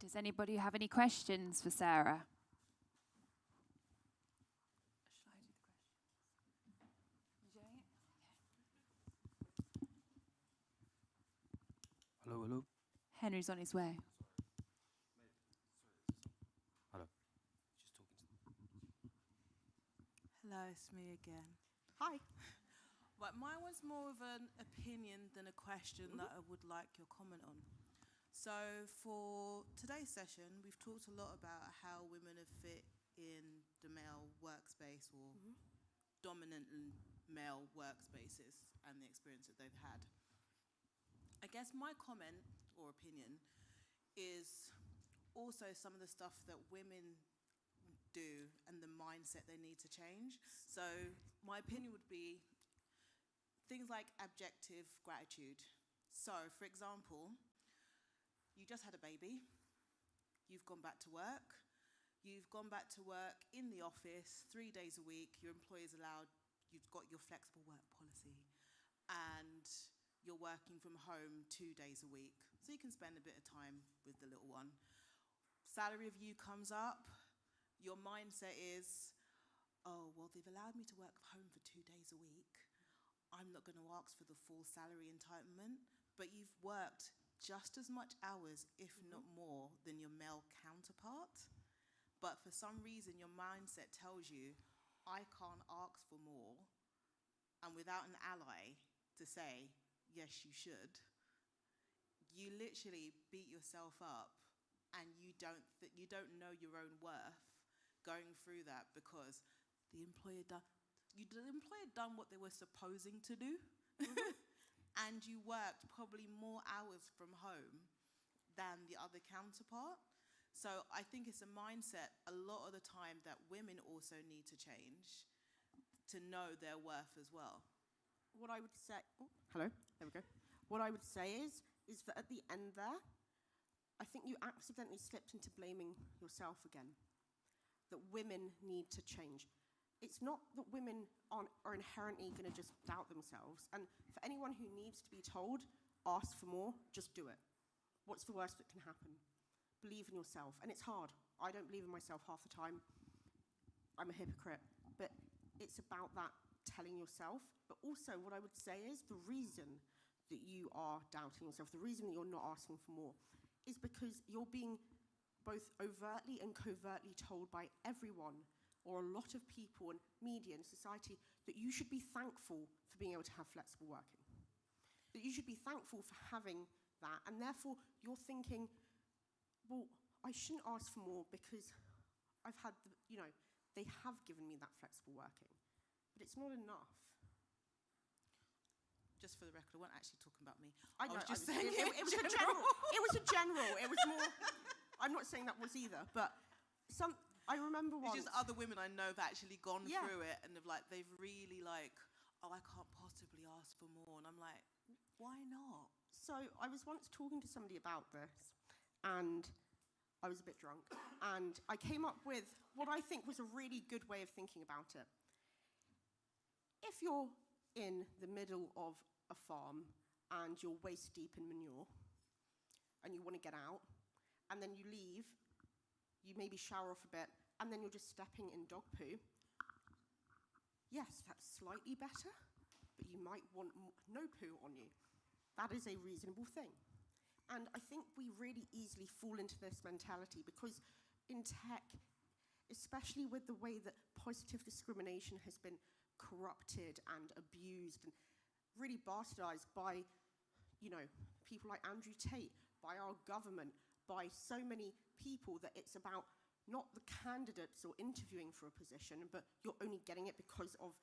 Does anybody have any questions for Sarah? Shall I do the questions? You doing it? Hello, hello. Henry's on his way. Hello. Just talking to Hello, it's me again. Hi. Right, mine was more of an opinion than a question that I would like your comment on. So for today's session, we've talked a lot about how women have fit in the male workspace or dominant male workspaces and the experience that they've had. I guess my comment or opinion is also some of the stuff that women do and the mindset they need to change. So my opinion would be things like objective gratitude. So for example, you just had a baby, you've gone back to work, you've gone back to work in the office 3 days a week, your employer's allowed, you've got your flexible work policy, and you're working from home 2 days a week, so you can spend a bit of time with the little one. Salary review comes up, your mindset is, oh, well, they've allowed me to work from home for 2 days a week. I'm not going to ask for the full salary entitlement, but you've worked just as much hours, if not more, than your male counterpart. But for some reason, your mindset tells you, I can't ask for more, and without an ally to say, yes, you should, you literally beat yourself up and you don't know your own worth going through that because the employer done what they were supposing to do and you worked probably more hours from home than the other counterpart. So I think it's a mindset a lot of the time that women also need to change to know their worth as well. What I would say, hello, there we go. What I would say is that at the end there, I think you accidentally slipped into blaming yourself again. That women need to change. It's not that women are inherently going to just doubt themselves. And for anyone who needs to be told, ask for more, just do it. What's the worst that can happen? Believe in yourself. And it's hard. I don't believe in myself half the time. I'm a hypocrite. But it's about that telling yourself. But also what I would say is the reason that you are doubting yourself, the reason that you're not asking for more, is because you're being both overtly and covertly told by everyone or a lot of people and media and society that you should be thankful for being able to have flexible working. That you should be thankful for having that, and therefore you're thinking, well, I shouldn't ask for more because I've had, they have given me that flexible working. But it's not enough. Just for the record, I wasn't actually talking about me. I know, was just saying it was a general. It was more, I'm not saying that was either, but I remember once. It's just other women I know have actually gone Yeah. through it and they've really oh, I can't possibly ask for more. And I'm like, why not? So I was once talking to somebody about this, and I was a bit drunk, and I came up with what I think was a really good way of thinking about it. If you're in the middle of a farm and you're waist deep in manure, and you want to get out, and then you leave, you maybe shower off a bit, and then you're just stepping in dog poo, yes, that's slightly better, but you might want no poo on you. That is a reasonable thing. And I think we really easily fall into this mentality because in tech, especially with the way that positive discrimination has been corrupted and abused and really bastardized by, people like Andrew Tate, by our government, by so many people, that it's about not the candidates or interviewing for a position, but you're only getting it because of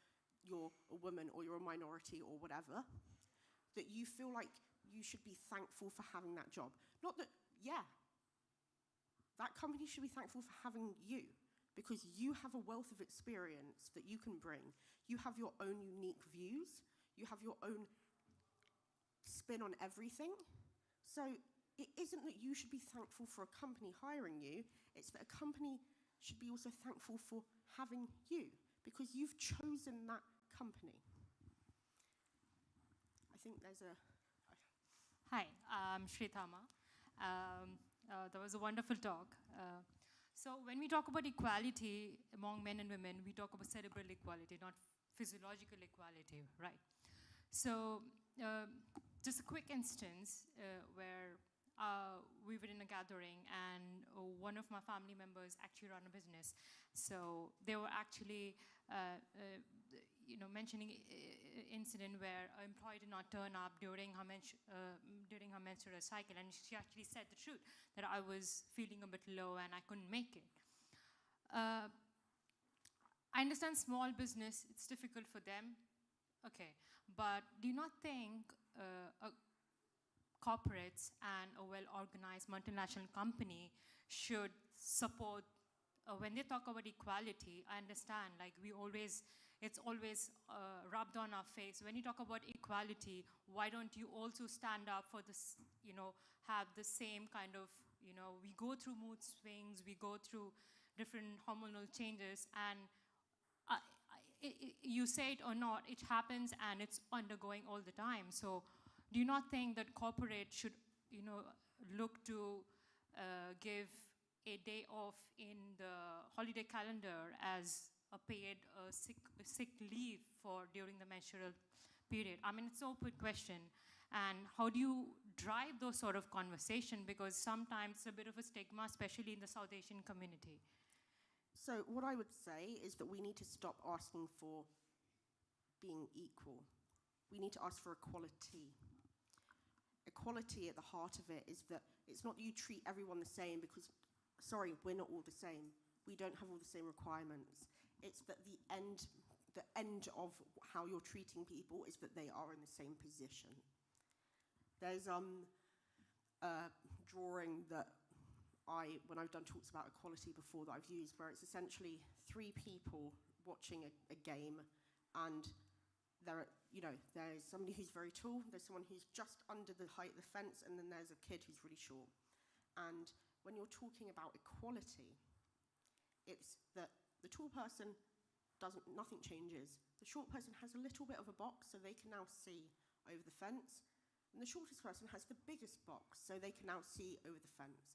you're a woman or you're a minority or whatever, that you feel like you should be thankful for having that job. Not that, that company should be thankful for having you, because you have a wealth of experience that you can bring. You have your own unique views. You have your own spin on everything. So it isn't that you should be thankful for a company hiring you, it's that a company should be also thankful for having you, because you've chosen that company. I think there's a... Hi, I'm Shrithama. That was a wonderful talk. So when we talk about equality among men and women, we talk about cerebral equality, not physiological equality, right? So just a quick instance where we were in a gathering and one of my family members actually ran a business. So they were actually mentioning incident where an employee did not turn up during her menstrual cycle, and she actually said the truth, that I was feeling a bit low and I couldn't make it. I understand small business, it's difficult for them, okay, but do you not think corporates and a well-organized multinational company should support, when they talk about equality, I understand, it's always rubbed on our face. When you talk about equality, why don't you also stand up for this, have the same kind of, we go through mood swings, we go through different hormonal changes, and you say it or not, it happens and it's undergoing all the time. So do you not think that corporate should, look to give a day off in the holiday calendar as a paid sick leave for during the menstrual period? I mean, it's an open question. And how do you drive those sort of conversation? Because sometimes it's a bit of a stigma, especially in the South Asian community. So what I would say is that we need to stop asking for being equal. We need to ask for equality. Equality at the heart of it is that it's not that you treat everyone the same because, sorry, we're not all the same. We don't have all the same requirements. It's that the end of how you're treating people is that they are in the same position. There's a drawing that when I've done talks about equality before, that I've used, where it's essentially three people watching a game, and there's somebody who's very tall, there's someone who's just under the height of the fence, and then there's a kid who's really short. And when you're talking about equality, it's that the tall person nothing changes. The short person has a little bit of a box, so they can now see over the fence, and the shortest person has the biggest box, so they can now see over the fence.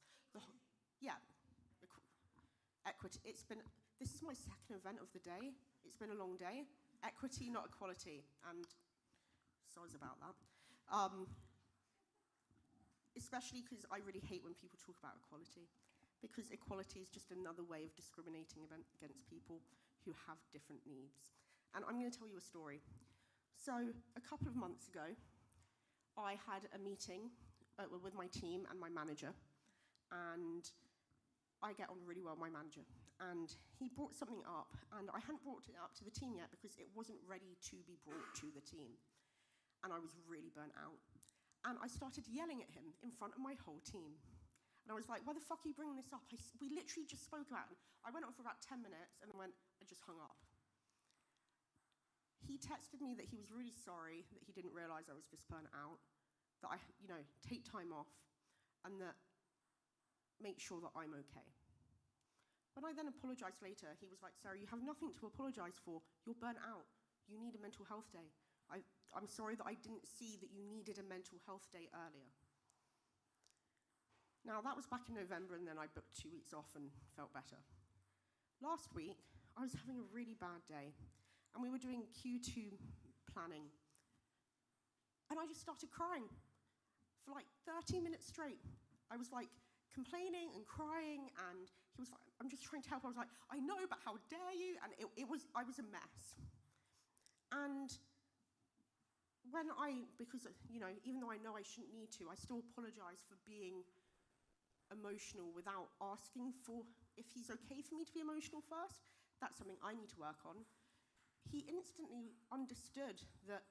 Equity. This is my second event of the day. It's been a long day. Equity, not equality, and sorry about that. Especially because I really hate when people talk about equality, because equality is just another way of discriminating against people who have different needs. And I'm going to tell you a story. So a couple of months ago, I had a meeting with my team and my manager, and I get on really well with my manager. And he brought something up, and I hadn't brought it up to the team yet because it wasn't ready to be brought to the team. And I was really burnt out. And I started yelling at him in front of my whole team. And I was like, why the fuck are you bringing this up? We literally just spoke about it. I went on for about 10 minutes and I just hung up. He texted me that he was really sorry, that he didn't realize I was just burnt out, that I, take time off, and that make sure that I'm okay. When I then apologized later, he was like, Sarah, you have nothing to apologize for. You're burnt out. You need a mental health day. I'm sorry that I didn't see that you needed a mental health day earlier. Now, that was back in November, and then I booked 2 weeks off and felt better. Last week, I was having a really bad day, and we were doing Q2 planning. And I just started crying for like 30 minutes straight. I was like complaining and crying, and he was like, I'm just trying to help. I was like, I know, but how dare you? And I was a mess. And because, even though I know I shouldn't need to, I still apologize for being emotional without asking for if he's okay for me to be emotional first. That's something I need to work on. He instantly understood that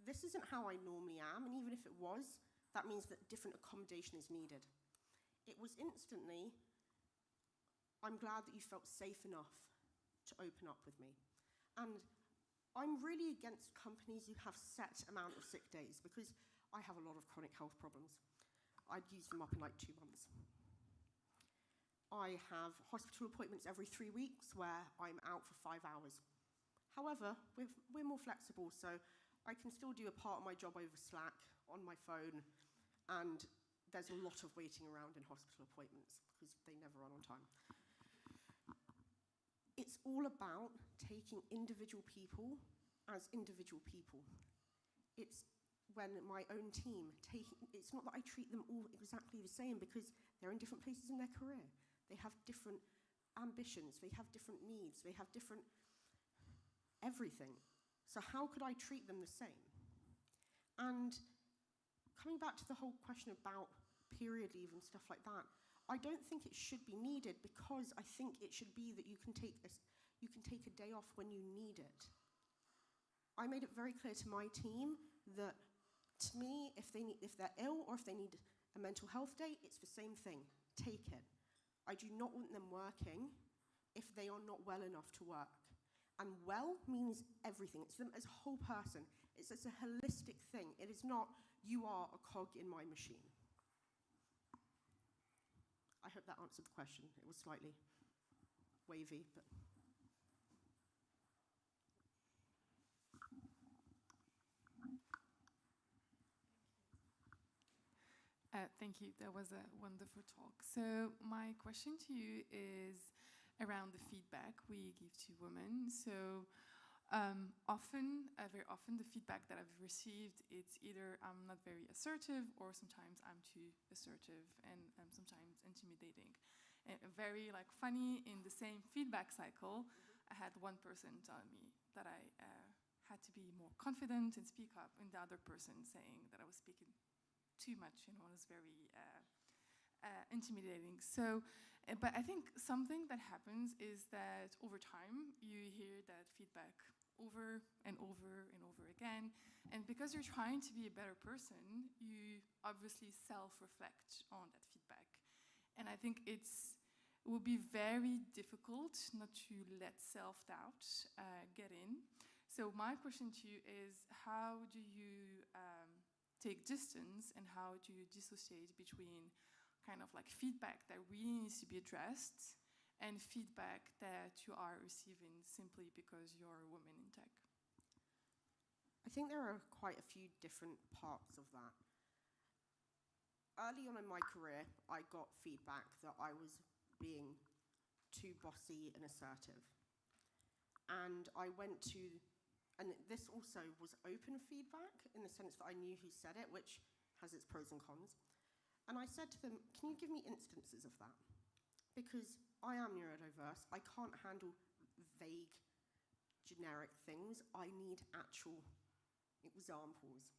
this isn't how I normally am, and even if it was, that means that different accommodation is needed. It was instantly, I'm glad that you felt safe enough to open up with me. And I'm really against companies who have set amount of sick days, because I have a lot of chronic health problems. I'd use them up in like 2 months. I have hospital appointments every 3 weeks where I'm out for 5 hours. However, we're more flexible, so I can still do a part of my job over Slack on my phone, and there's a lot of waiting around in hospital appointments because they never run on time. It's all about taking individual people as individual people. It's when my own team, it's not that I treat them all exactly the same, because they're in different places in their career. They have different ambitions, they have different needs, they have different everything. So how could I treat them the same? And coming back to the whole question about period leave and stuff like that, I don't think it should be needed, because I think it should be that you can take a day off when you need it. I made it very clear to my team that, to me, if they're ill or if they need a mental health day, it's the same thing. Take it. I do not want them working if they are not well enough to work. And well means everything. It's them as a whole person. It's a holistic thing. It is not, you are a cog in my machine. I hope that answered the question. It was slightly wavy, but... Thank you. That was a wonderful talk. So my question to you is around the feedback we give to women. So very often, the feedback that I've received, it's either I'm not very assertive, or sometimes I'm too assertive, and sometimes intimidating. And very funny, in the same feedback cycle, I had one person tell me that I had to be more confident and speak up, and the other person saying that I was speaking too much, and it was very intimidating. So, but I think something that happens is that over time you hear that feedback over and over and over again, and because you're trying to be a better person, you obviously self-reflect on that feedback. And I think it will be very difficult not to let self-doubt get in. So my question to you is, how do you take distance, and how do you dissociate between kind of feedback that really needs to be addressed and feedback that you are receiving simply because you're a woman in tech? I think there are quite a few different parts of that. Early on in my career, I got feedback that I was being too bossy and assertive. And I went to, and this also was open feedback in the sense that I knew who said it, which has its pros and cons. And I said to them, can you give me instances of that? Because I am neurodiverse, I can't handle vague, generic things. I need actual examples.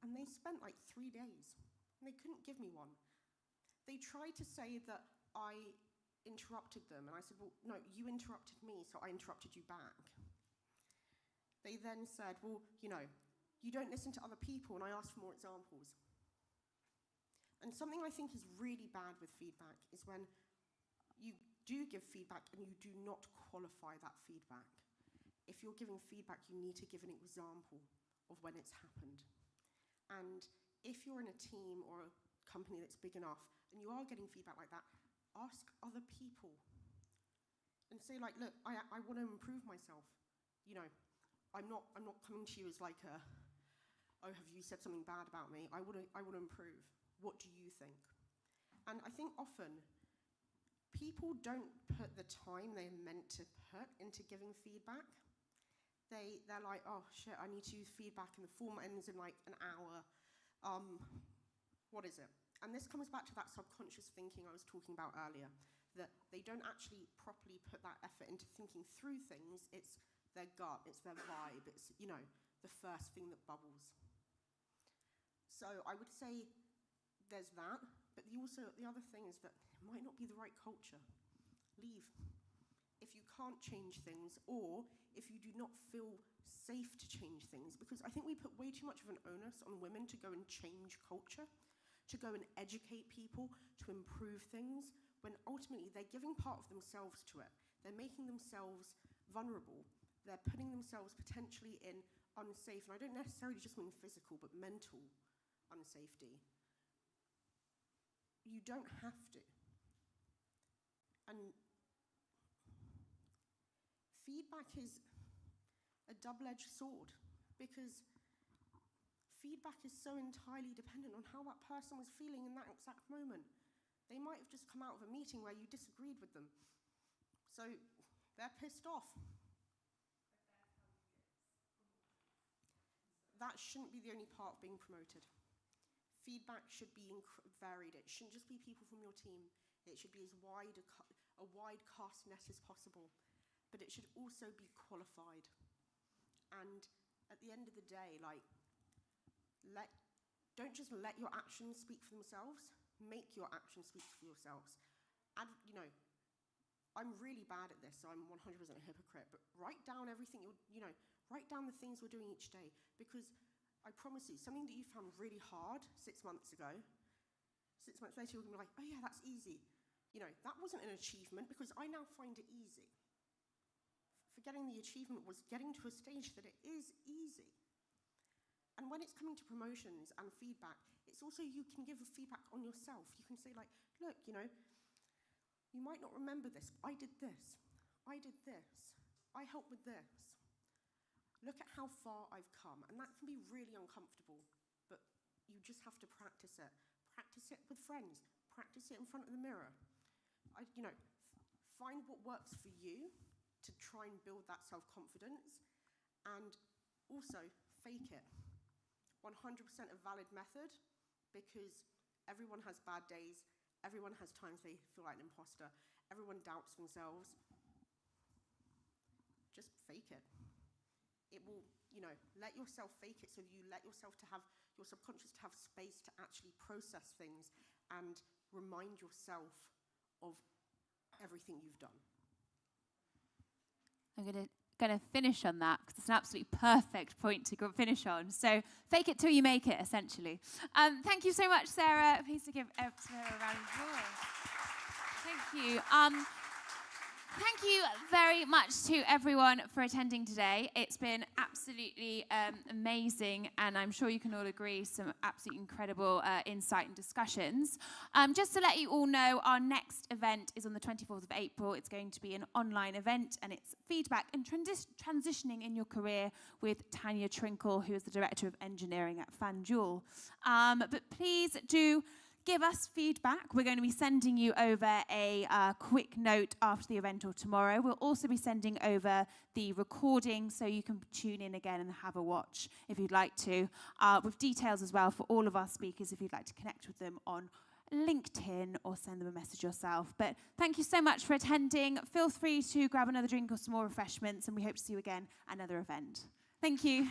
And they spent 3 days, and they couldn't give me one. They tried to say that I interrupted them, and I said, well, no, you interrupted me, so I interrupted you back. They then said, well, you don't listen to other people, and I asked for more examples. And And something I think is really bad with feedback is when you do give feedback and you do not qualify that feedback. If you're giving feedback, you need to give an example of when it's happened. And if you're in a team or a company that's big enough and you are getting feedback like that, ask other people and say, like, look, I want to improve myself. You know, I'm not coming to you as like a, oh, have you said something bad about me? I want to improve. What do you think? And I think often people don't put the time they're meant to put into giving feedback. They're like, oh shit, I need to use feedback and the form ends in like an hour. What is it? And this comes back to that subconscious thinking I was talking about earlier, that they don't actually properly put that effort into thinking through things. It's their gut, it's their vibe, it's, you know, the first thing that bubbles. So I would say there's that, but the other thing is that it might not be the right culture. Leave. If you can't change things, or if you do not feel safe to change things, because I think we put way too much of an onus on women to go and change culture, to go and educate people, to improve things, when ultimately they're giving part of themselves to it. They're making themselves vulnerable. They're putting themselves potentially in unsafe, and I don't necessarily just mean physical, but mental unsafety. You don't have to. And feedback is a double-edged sword, because feedback is so entirely dependent on how that person was feeling in that exact moment. They might have just come out of a meeting where you disagreed with them, so they're pissed off. That shouldn't be the only part of being promoted. Feedback should be varied. It shouldn't just be people from your team. It should be as wide a wide cast net as possible. But it should also be qualified. And at the end of the day, like, don't just let your actions speak for themselves. Make your actions speak for yourselves. And, you know, I'm really bad at this, so I'm 100% a hypocrite, but write down everything write down the things we're doing each day, because I promise you, something that you found really hard 6 months ago, 6 months later you're gonna be like, oh yeah, that's easy. You know, that wasn't an achievement because I now find it easy. Forgetting the achievement was getting to a stage that it is easy. And when it's coming to promotions and feedback, it's also, you can give a feedback on yourself. You can say like, look, you know, you might not remember this, but I did this. I did this. I helped with this. Look at how far I've come. And that can be really uncomfortable, but you just have to practice it. Practice it with friends. Practice it in front of the mirror. Find what works for you to try and build that self-confidence, and also fake it. 100% a valid method, because everyone has bad days. Everyone has times they feel like an imposter. Everyone doubts themselves. Just fake it. It will, let yourself fake it, so you let yourself to have, your subconscious to have space to actually process things and remind yourself of everything you've done. I'm going to finish on that because it's an absolutely perfect point to finish on. So fake it till you make it, essentially. Thank you so much, Sarah. Please give Sarah a round of applause. Thank you. Thank you very much to everyone for attending today. It's been absolutely amazing, and I'm sure you can all agree, some absolutely incredible insight and discussions. Just to let you all know, our next event is on the 24th of April. It's going to be an online event, and it's feedback and transitioning in your career with Tanya Trinkle, who is the Director of Engineering at FanDuel. But please do give us feedback. We're going to be sending you over a quick note after the event or tomorrow. We'll also be sending over the recording so you can tune in again and have a watch if you'd like to, with details as well for all of our speakers if you'd like to connect with them on LinkedIn or send them a message yourself. But thank you so much for attending. Feel free to grab another drink or some more refreshments, and we hope to see you again at another event. Thank you.